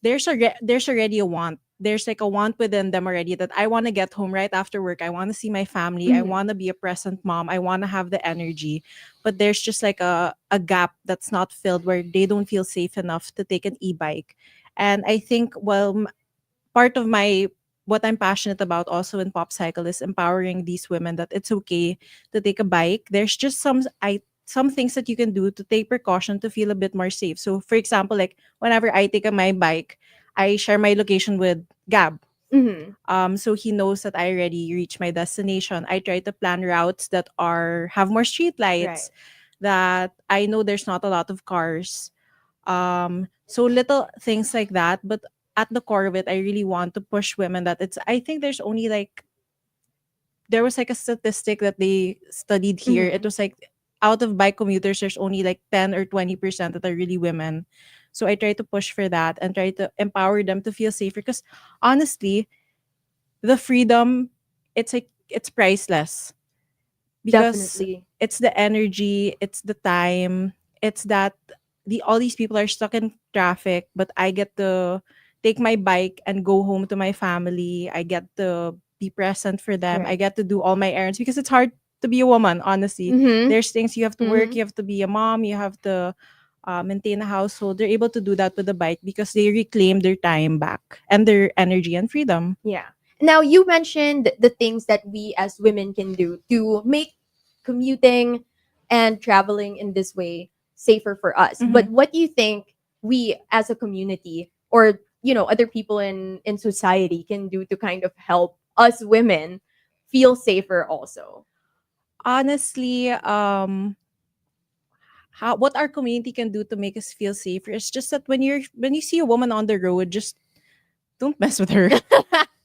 there's already a want. There's like a want within them already that I want to get home right after work. I want to see my family. I Mhm. want to be a present mom. I want to have the energy. But there's just like a gap that's not filled where they don't feel safe enough to take an e-bike. And I think, well, part of my what I'm passionate about also in Popcycle is empowering these women that it's okay to take a bike. There's just some things that you can do to take precaution to feel a bit more safe. So for example, like whenever I take my bike, I share my location with Gab. Mhm. So he knows that I already reached my destination. I try to plan routes that have more street Right. lights, that I know there's not a lot of cars. So little things like that, but at the core of it, I really want to push women that I think there's only like, there was like a statistic that they studied here. It Mhm. was like out of bike commuters, there's only like 10 or 20% that are really women. So I try to push for that and try to empower them to feel safer, because honestly, the freedom, it's priceless. because Definitely. it's the energy, it's the time, it's that all these people are stuck in traffic, but I get to take my bike and go home to my family. I get to be present for them. I Right. get to do all my errands because it's hard to be a woman, honestly. Mm-hmm. There's things you have to work, Mm-hmm. you have to be a mom, you have to maintain a household. They're able to do that with the bike because they reclaim their time back and their energy and freedom. Yeah. Now you mentioned the things that we as women can do to make commuting and traveling in this way safer for us. Mhm. But what do you think we as a community, or other people in society, can do to kind of help us women feel safer also? Honestly, how what our community can do to make us feel safer is just that when you see a woman on the road, just don't mess with her.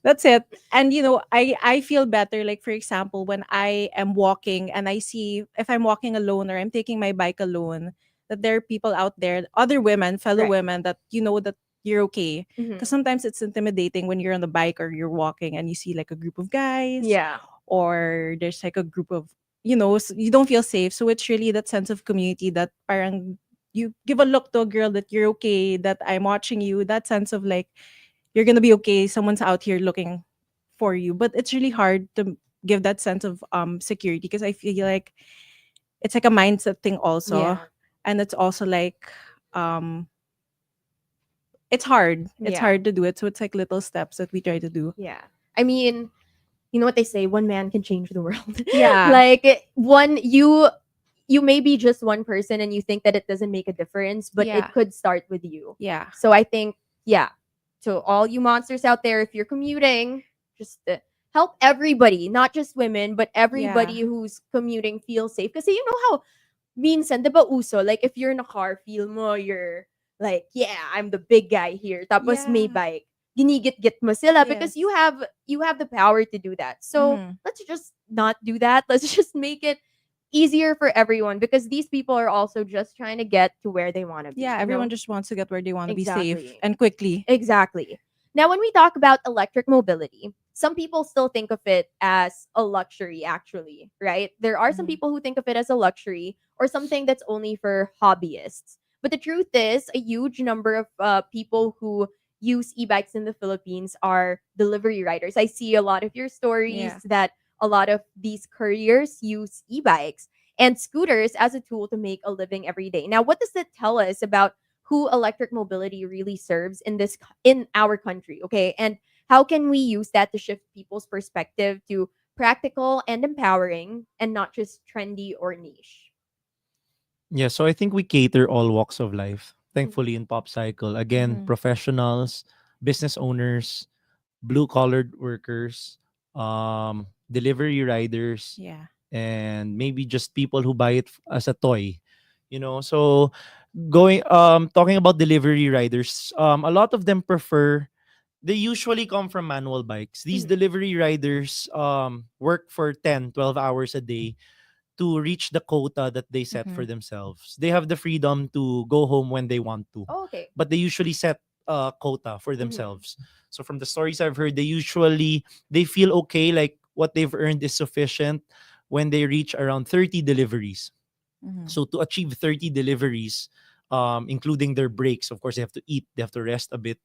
That's it. And I feel better, like for example, when I am walking and I see, if I'm walking alone or I'm taking my bike alone, that there are people out there, other women, fellow Right. women, that that you're okay. Because Hmm. sometimes it's intimidating when you're on the bike or you're walking and you see like a group of guys, Yeah. or there's like a group of, you don't feel safe. So it's really that sense of community that parang you give a look to a girl that you're okay, that I'm watching you, that sense of like you're gonna be okay. Someone's out here looking for you. But it's really hard to give that sense of security, because I feel like it's like a mindset thing also. Yeah. And it's also like um it's hard. It's Yeah. hard to do it. So it's like little steps that we try to do. Yeah. I mean, you know what they say, one man can change the world. Yeah. Like one you may be just one person and you think that it doesn't make a difference, but Yeah. it could start with you. Yeah. So I think, yeah, to all you monsters out there, if you're commuting, just help everybody, not just women, but Yeah. everybody who's commuting feel safe. Because you know how minsan, di ba uso, like if you're in a car, feel mo you're like, yeah, I'm the big guy here. Tapos may Yeah. bike. Ginigit-git mo sila because Yes. you have the power to do that. So Mm-hmm. let's just not do that. Let's just make it easier for everyone because these people are also just trying to get to where they want to be, Yeah, everyone just wants to get where they want to be safe Exactly. and quickly. Exactly. Now, when we talk about electric mobility, some people still think of it as a luxury, actually, right? There are some Mhm. people who think of it as a luxury or something that's only for hobbyists. But the truth is, a huge number of people who use e bikes in the Philippines are delivery riders. I see a lot of your stories Yeah. that a lot of these couriers use e bikes and scooters as a tool to make a living every day. Now, what does that tell us about who electric mobility really serves in our country, okay? And how can we use that to shift people's perspective to practical and empowering and not just trendy or niche? Yeah, so I think we cater all walks of life. Mhm. Thankfully, in Popcycle, again, Mhm. professionals, business owners, blue collared workers, delivery riders, Yeah. and maybe just people who buy it as a toy. So going talking about delivery riders, a lot of them prefer, they usually come from manual bikes. These Mhm. delivery riders work for 10, 12 hours a day to reach the quota that they set for Mhm. themselves. They have the freedom to go home when they want to, Oh, okay. but they usually set a quota for Mhm. themselves. So from the stories I've heard, they feel okay, like what they've earned is sufficient when they reach around 30 deliveries. Mhm. So to achieve 30 deliveries, including their breaks, of course they have to eat, they have to rest a bit.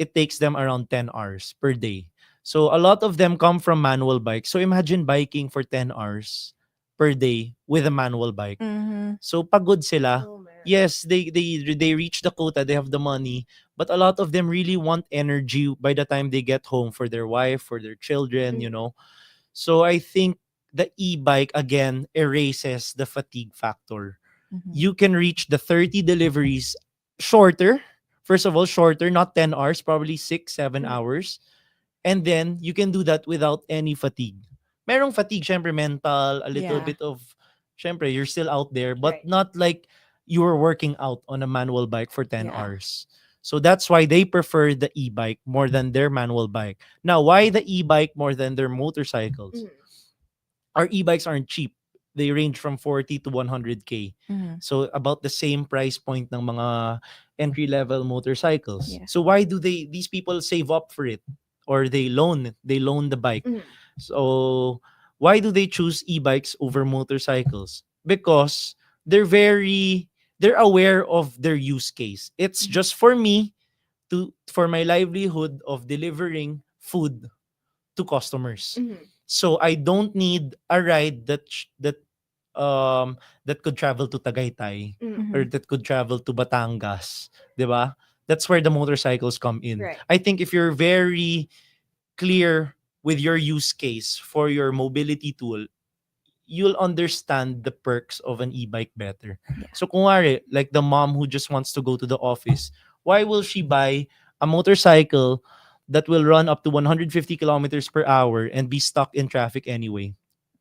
It takes them around 10 hours per day. So a lot of them come from manual bikes. So imagine biking for 10 hours per day with a manual bike. Mhm. So pagod sila. Oh man. Yes, they reach the quota, they have the money, but a lot of them really want energy by the time they get home for their wife, for their children. Mhm. So I think the e-bike again erases the fatigue factor. Mhm. You can reach the 30 deliveries shorter. First of all, shorter, not 10 hours, probably 6, 7 Mhm. hours. And then you can do that without any fatigue. Merong fatigue, syempre mental, a little Yeah. bit of, syempre you're still out there, but Right. not like you were working out on a manual bike for 10 Yeah. hours. So that's why they prefer the e-bike more than their manual bike. Now, why the e-bike more than their motorcycles? Mhm. Our e-bikes aren't cheap. They range from 40 to 100K. Mhm. So about the same price point ng mga entry level motorcycles. Yeah. So why do these people save up for it, or they loan the bike? Mhm. So Why do they choose e-bikes over motorcycles? Because they're aware of their use case. It's just for me for my livelihood of delivering food to customers. Mhm. So I don't need a ride that could travel to Tagaytay Mhm. or Mhm. that could travel to Batangas, 'di ba? That's where the motorcycles come in. Right. I think if you're very clear with your use case for your mobility tool, you'll understand the perks of an e-bike better. Yeah. So kunwari, like the mom who just wants to go to the office, why will she buy a motorcycle that will run up to 150 kilometers per hour and be stuck in traffic anyway?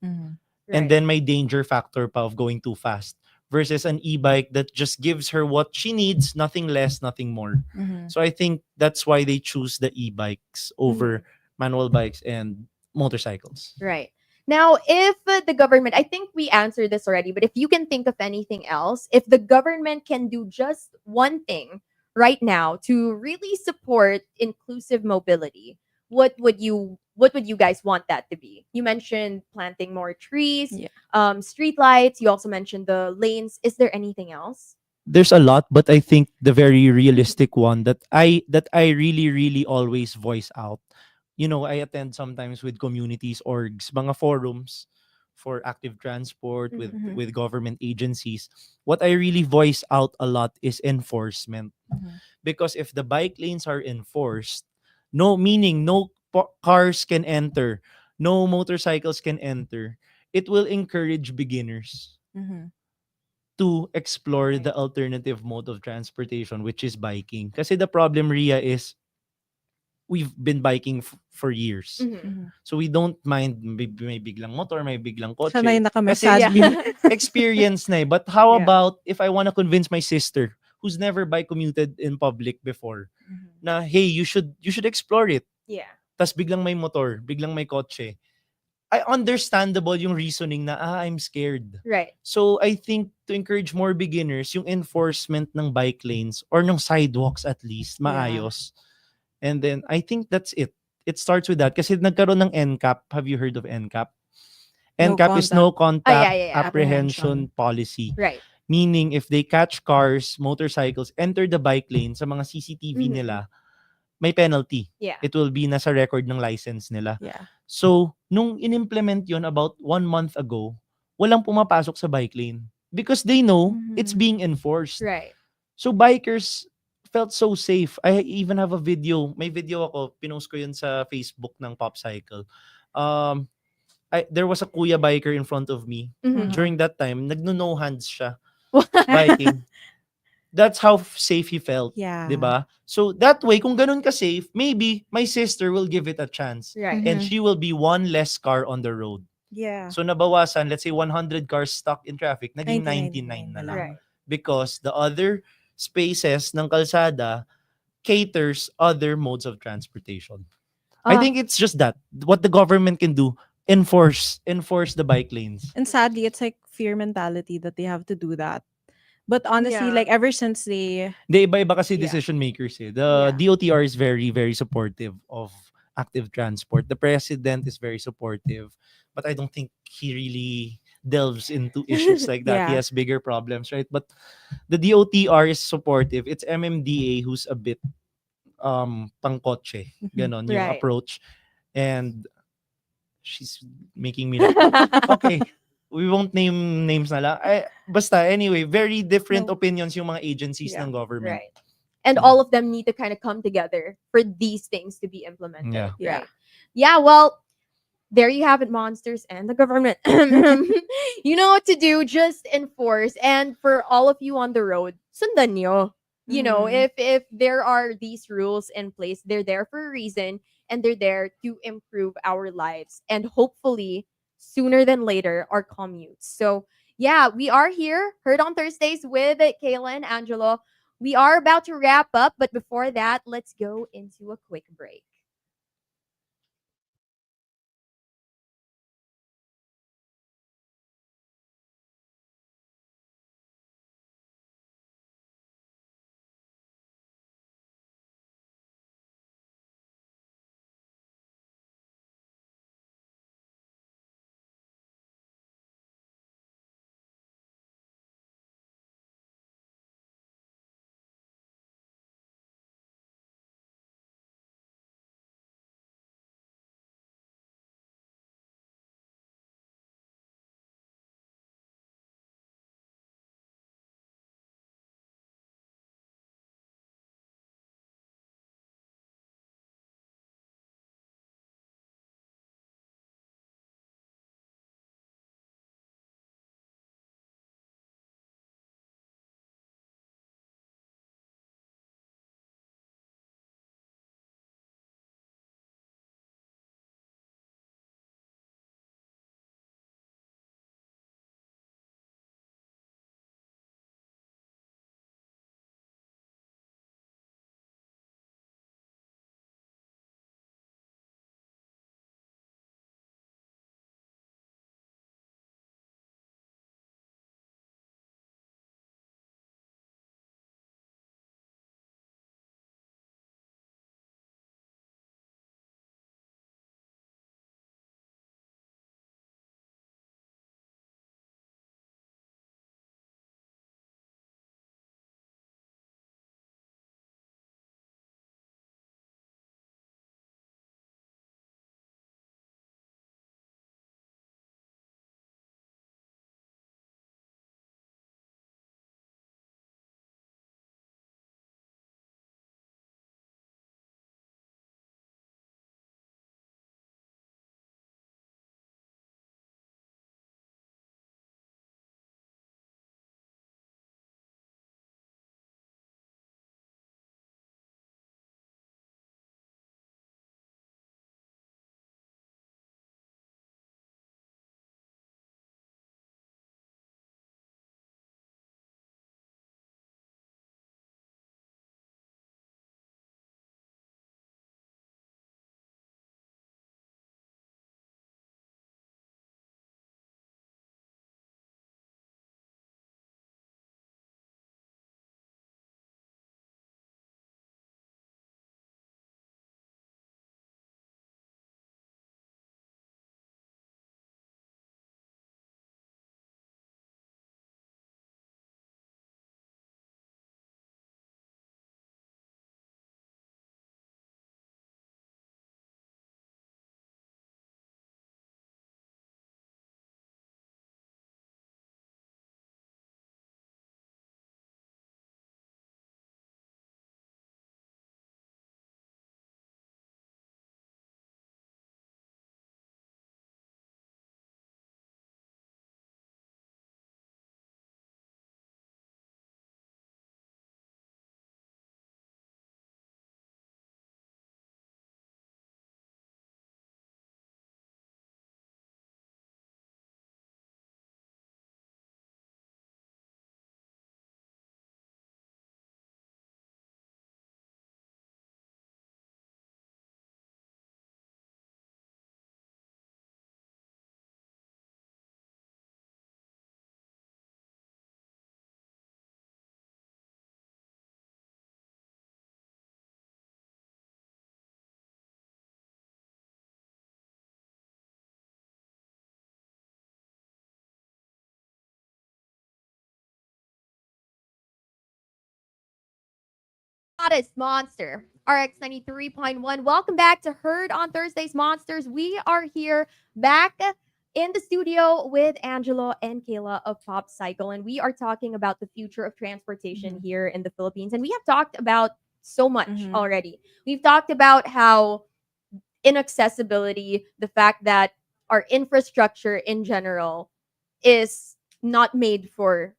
Mhm. And Right. then may danger factor pa of going too fast versus an e-bike that just gives her what she needs, nothing less, nothing more. Mhm. So I think that's why they choose the e-bikes over manual bikes and motorcycles. Right. Now, if the government, I think we answered this already, but if you can think of anything else, if the government can do just one thing right now to really support inclusive mobility, what would you guys want that to be? You mentioned planting more trees, Yeah. street lights. You also mentioned the lanes. Is there anything else? There's a lot, but I think the very realistic one that I really really always voice out. I attend sometimes with communities orgs, mga forums for active transport with Mhm. Mhm. with government agencies. What I really voice out a lot is enforcement, Mhm. because if the bike lanes are enforced, no cars can enter, no motorcycles can enter, it will encourage beginners Mhm. to explore Right. the alternative mode of transportation, which is biking. Kasi the problem, Ria, is we've been biking for years. Mhm. Mhm. So we don't mind may biglang motor, may biglang Sanay kotse. na kami, Kasi it's sadly. been experience na eh. But how Yeah. about if I want to convince my sister who's never bike commuted in public before Mhm. na, hey, you should explore it. Yeah. Tas biglang may motor, biglang may kotse. I understandable yung reasoning na, I'm scared. Right. So I think to encourage more beginners, yung enforcement ng bike lanes or ng sidewalks at least, Yeah. maayos. And then I think that's it. It starts with that. Kasi nagkaroon ng NCAP. Have you heard of NCAP? No NCAP is no contact Oh yeah, contact yeah, yeah. apprehension apprehension. policy. Right. Meaning if they catch cars, motorcycles, enter the bike lane sa mga CCTV Mhm. nila, may penalty. Yeah. It will be nasa record ng license nila. Yeah. So, nung in-implement yon about 1 month ago, walang pumapasok sa bike lane because they know it's Mhm. being enforced. Right. So, bikers felt so safe. I even have a video. May video ako. Pinost ko yun sa Facebook ng Popcycle. Um, there was a kuya biker in front of me. Mhm. Uh-huh. During that time, nagno-no hands siya biking. That's how safe he felt, 'di Yeah. ba? So that way kung ganun ka safe, maybe my sister will give it a chance Right. and Mhm. she will be one less car on the road. Yeah. So nabawasan, let's say 100 cars stuck in traffic, naging 99 1999 na na lang. lang. Right. Because the other spaces ng kalsada caters other modes of transportation. I Uh, think it's just that what the government can do, enforce the bike lanes. And sadly, it's like fear mentality that they have to do that. But honestly, yeah. like ever since they, Di iba-iba kasi Yeah. decision makers eh. The Yeah. DOTR is very, very supportive of active transport. The president is very supportive. But I don't think he really delves into issues like that. He yeah. has bigger problems, right? But the DOTR is supportive. It's MMDA who's a bit pangkotse. Mhm. Ganon yung Right. approach. And she's making me laugh. Okay. We won't name names na lang. Basta, anyway, very different No. opinions yung mga agencies Yeah. ng government. Right. And Yeah. all of them need to kind of come together for these things to be implemented. Yeah. Yeah. Right. Yeah. Well, there you have it, monsters and the government. You know what to do. Just enforce. And for all of you on the road, sundan nyo. You know, Mhm. if there are these rules in place, they're there for a reason and they're there to improve our lives and hopefully sooner than later our commutes. So yeah, we are here, heard on Thursdays with Kayla and Angelo. We are about to wrap up, but before that, let's go into a quick break. hottest monster, RX93.1. Welcome back to Heard on Thursdays Monsters. We are here back in the studio with Angelo and Kayla of Popcycle, and we are talking about the future of transportation here in the Philippines. And we have talked about so much already. We've talked about how inaccessibility, the fact that our infrastructure in general is not made for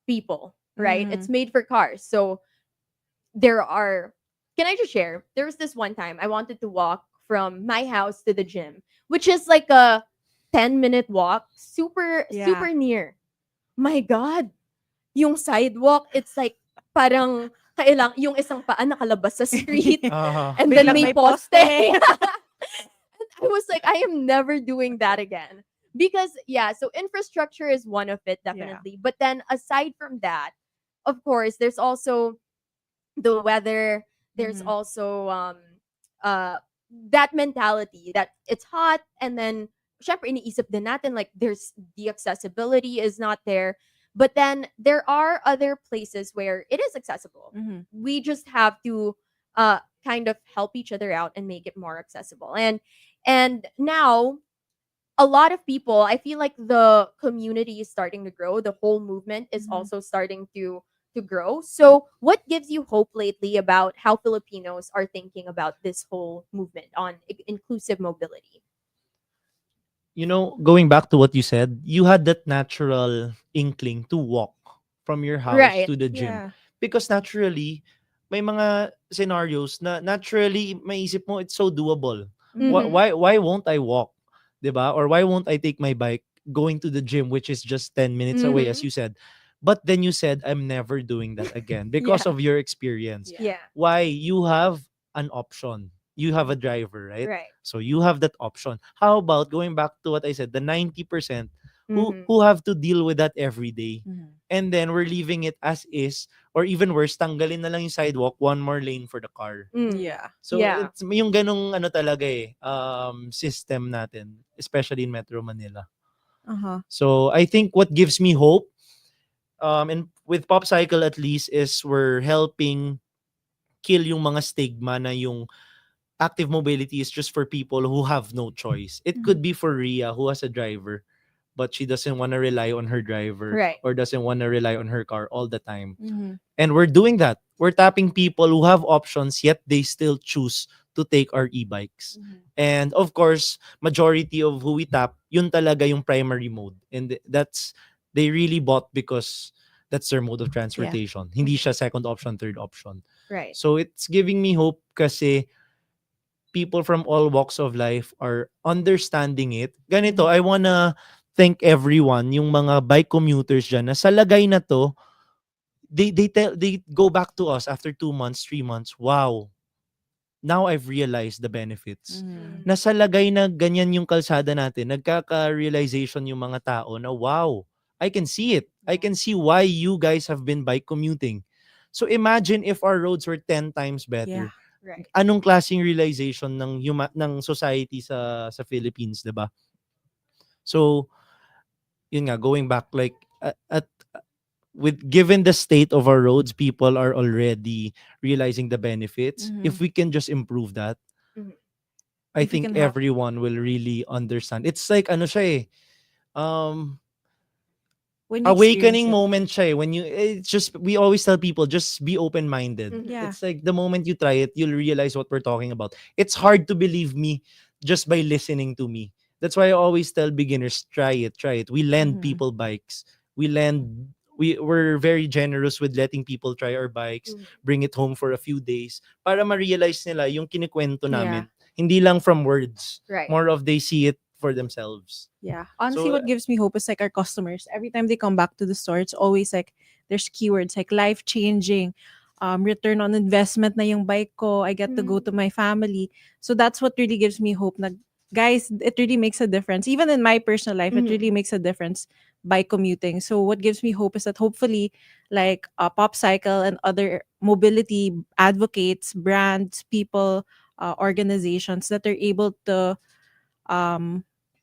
people, right? It's made for cars. So there are, can I just share? There was this one time I wanted to walk from my house to the gym, which is like a 10-minute walk, super Yeah. super near. My god, yung sidewalk, it's like parang yung isang paa nakalabas sa street and then Biglang may may poste. poste. I was like, I am never doing that again. Because, yeah, so infrastructure is one of it, definitely. But then, aside from that, of course, there's also the weather. There's also uh, that mentality that it's hot. And then, syempre, iniisip din natin, like, there's the accessibility is not there. But then, there are other places where it is accessible. We just have to kind of help each other out and make it more accessible. And now a lot of people, I feel like the community is starting to grow. The whole movement is also starting to grow. So, what gives you hope lately about how Filipinos are thinking about this whole movement on inclusive mobility? Going back to what you said, you had that natural inkling to walk from your house Right. to the gym. Yeah. Because naturally, may mga scenarios na naturally maisip mo it's so doable. Mhm. Why won't I walk? 'Di ba? Or why won't I take my bike going to the gym, which is just 10 minutes away, as you said? But then you said, I'm never doing that again because Yeah. of your experience. Yeah. Why? You have an option. You have a driver, right? Right. So you have that option. How about going back to what I said, the 90% who Mhm. who have to deal with that every day. And then we're leaving it as is, or even worse, tanggalin na lang yung sidewalk, one more lane for the car. Mm. Yeah. So Yeah. it's yung ganung ano talaga system natin, especially in Metro Manila. So I think what gives me hope, and with Popcycle at least, is we're helping kill yung mga stigma na yung active mobility is just for people who have no choice. It could be for Ria who has a driver, but she doesn't want to rely on her driver Right. or doesn't want to rely on her car all the time. And we're doing that. We're tapping people who have options yet they still choose to take our e-bikes. And of course, majority of who we tap, yun talaga yung primary mode. And that's, they really bought because that's their mode of transportation. Hindi siya second option, third option. Right. So it's giving me hope kasi people from all walks of life are understanding it. Ganito, I wanna thank everyone, yung mga bike commuters dyan, na sa lagay na to, they go back to us after 2 months, 3 months. Wow, now I've realized the benefits. Nasa lagay na ganyan yung kalsada natin, nagkaka-realization yung mga tao na wow, I can see it. I can see why you guys have been bike commuting. So imagine if our roads were 10 times better. Right. Anong klaseng realization ng society sa Philippines, 'di ba? So, yun nga, going back, like at with given the state of our roads, people are already realizing the benefits. If we can just improve that, Mhm. I If we think can help. everyone will really understand. It's like ano siya When you experience awakening it. moment siya when you, it's just, we always tell people just be open-minded. Yeah. It's like the moment you try it, you'll realize what we're talking about. It's hard to believe me just by listening to me. That's why I always tell beginners, try it. We lend people bikes. We're very generous with letting people try our bikes, bring it home for a few days para ma-realize nila yung kinikwento namin. Hindi lang from words. Right. More of they see it for themselves. Yeah. Honestly, So, what gives me hope is like our customers. Every time they come back to the store, it's always like there's keywords like life changing, return on investment na yung bike ko. I get to go to my family. So that's what really gives me hope. Na, guys, it really makes a difference. Even in my personal life, it really makes a difference by commuting. So what gives me hope is that hopefully, like Popcycle and other mobility advocates, brands, people, organizations, that are able to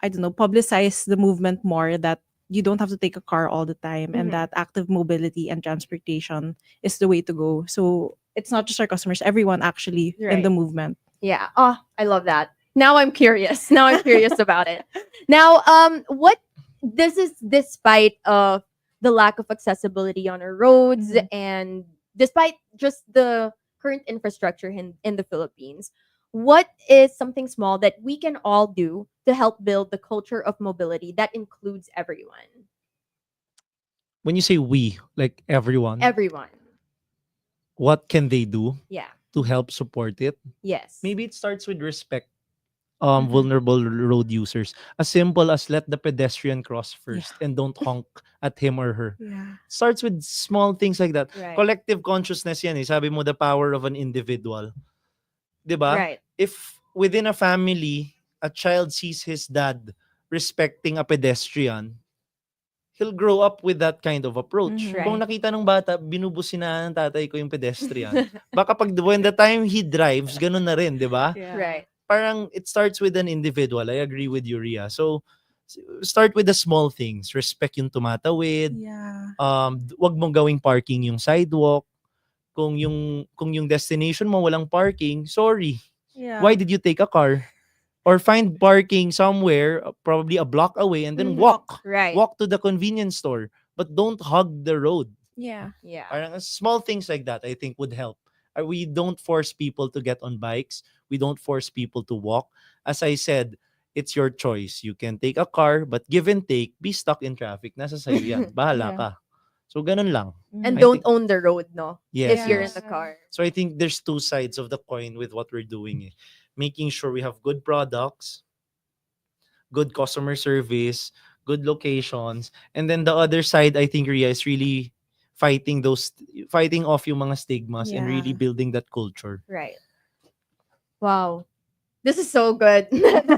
I don't know, publicize the movement more, that you don't have to take a car all the time, and Mhm. that active mobility and transportation is the way to go. So it's not just our customers, everyone actually in the Right. movement. Yeah. Oh, I love that. Now I'm curious. Now I'm curious about it. Now, what this is despite of the lack of accessibility on our roads Mhm. and despite just the current infrastructure in the Philippines, what is something small that we can all do to help build the culture of mobility that includes everyone? When you say we, like everyone, Everyone. what can they do Yeah. to help support it? Yes. Maybe it starts with respect. Mhm. Vulnerable road users. As simple as let the pedestrian cross Yeah. first and don't honk at him or her. Yeah. Starts with small things like that. Right. Collective consciousness yan eh. Sabi mo, the power of an individual. 'Di ba? Right. If within a family, a child sees his dad respecting a pedestrian, he'll grow up with that kind of approach. Mhm. Kung Right. nakita ng bata, binubusinahan ng tatay ko yung pedestrian, baka pag when the time he drives, ganun na rin, 'di ba? Yeah. Right. Parang it starts with an individual. I agree with you, Ria. So, start with the small things. Respect yung tumatawid. Yeah. Wag mong gawing parking yung sidewalk. Kung yung destination mo walang parking, sorry. Why Yeah. did you take a car? Or find parking somewhere, probably a block away, and then Mhm. walk. Right. Walk to the convenience store. But don't hug the road. Yeah. Yeah. Parang small things like that, I think, would help. We don't force people to get on bikes. We don't force people to walk. As I said, it's your choice. You can take a car, but give and take, be stuck in traffic. Nasa sa'yo yan. Bahala Yeah. ka. So, ganun lang. And I Mhm. don't think, own the road, no? yes, If you're Yeah. in the yes. car. So, I think there's two sides of the coin with what we're doing. Eh. Making sure we have good products, good customer service, good locations, and then the other side, I think Ria is really fighting off yung mga stigmas and Yeah. really building that culture. Right. Wow. This is so good.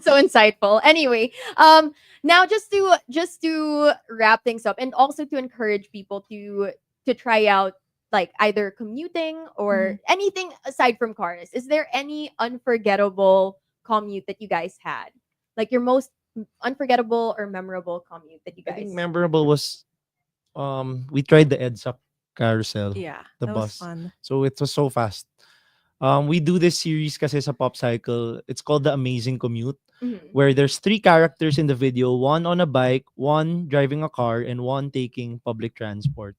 So insightful. Anyway, now just to wrap things up and also to encourage people to try out like either commuting or Mhm. anything aside from cars. Is there any unforgettable commute that you guys had? Like your most unforgettable or memorable commute that you I think guys. memorable was we tried the EDSA carousel, Yeah. the That was bus. fun. So it was so fast. We do this series kasi sa Popcycle. It's called The Amazing Commute, Mhm. where there's three characters in the video, one on a bike, one driving a car, and one taking public transport.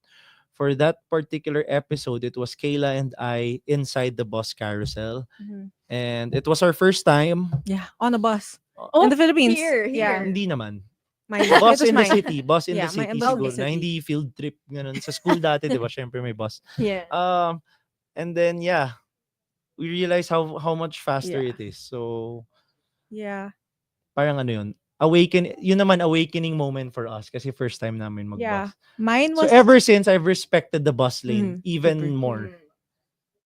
For that particular episode, it was Kayla and I inside the bus carousel. Mhm. And it was our first time. Yeah. On a bus in Oh, the Philippines. here, Yeah. here. Hindi naman. Mine. It Bus was in the mine. city. Bus in the Yeah. My city bus in the siguro. Na city. hindi field trip. Ganun. Sa school dati, di ba? Syempre may bus. Yeah. And then, yeah, we realized how much faster Yeah. it is. So, Yeah. parang ano yun. Yun naman awakening moment for us kasi first time namin Yeah. magbus. Mine So was ever since I've respected the bus lane Mhm. even Super. more. Mhm.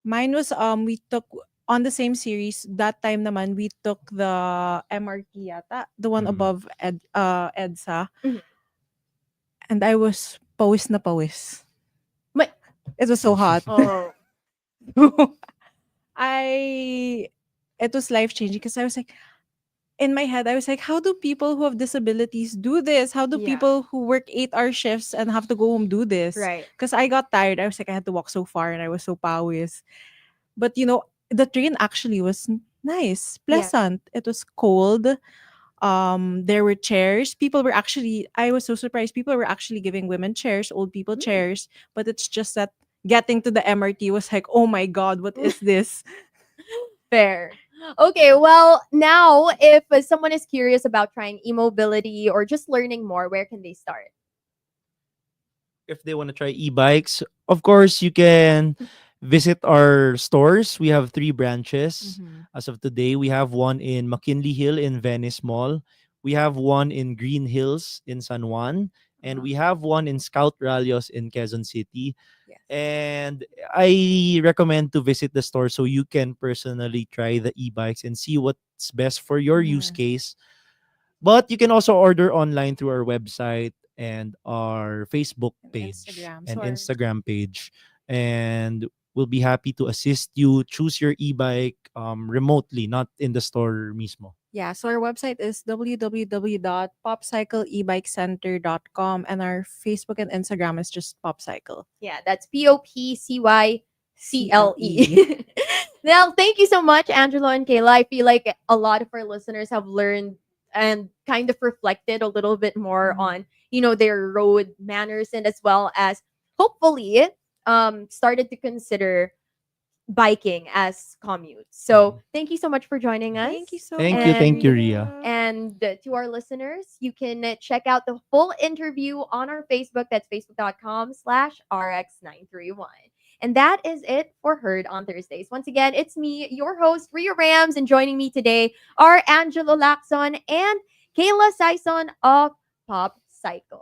Mine was we took on the same series that time naman we took the MRT yata, the one Mm. above EDSA, Mhm. and I was pawis na pawis. Ma- It was so hot. Oh. I it was life changing because I was like in my head I was like, how do people who have disabilities do this? How do Yeah. people who work 8-hour shifts and have to go home do this? Right. Because I got tired. I was like, I had to walk so far and I was so pawis. But the train actually was nice, Yeah. pleasant. It was cold. There were chairs. People were actually I was so surprised. People were actually giving women chairs, old people Mm. chairs. But it's just that getting to the MRT was like, oh my god, what is this? Fair. Okay, well, now if someone is curious about trying e-mobility or just learning more, where can they start? If they want to try e-bikes, of course you can visit our stores. We have 3 branches Mhm. as of today. We have one in McKinley Hill in Venice Mall. We have one in Green Hills in San Juan, and Uh-huh. we have one in Scout Rallios in Quezon City. Yes. And I recommend to visit the store so you can personally try the e-bikes and see what's best for your use Mhm. case. But you can also order online through our website and our Facebook And page Instagram. and So our Instagram page. And We'll be happy to assist you choose your e-bike remotely, not in the store mismo. Yeah, so our website is www.popcycleebikecenter.com and our Facebook and Instagram is just Popcycle. Yeah, that's Popcycle. Now, thank you so much, Angelo and Kayla. I feel like a lot of our listeners have learned and kind of reflected a little bit more on, their road manners, and as well as hopefully started to consider biking as commute. So thank you so much for joining us. Thank you so Thank much. you, thank you, Ria. And to our listeners, you can check out the full interview on our Facebook. That's facebook.com/RX931. And that is it for Heard on Thursdays. Once again, it's me, your host, Ria Rams, and joining me today are Angelo Lacson and Kayla Sayson of Popcycle.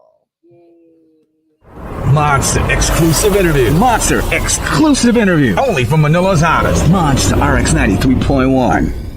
Monster exclusive interview. Monster exclusive interview. Only from Manila's hottest. Monster RX93.1.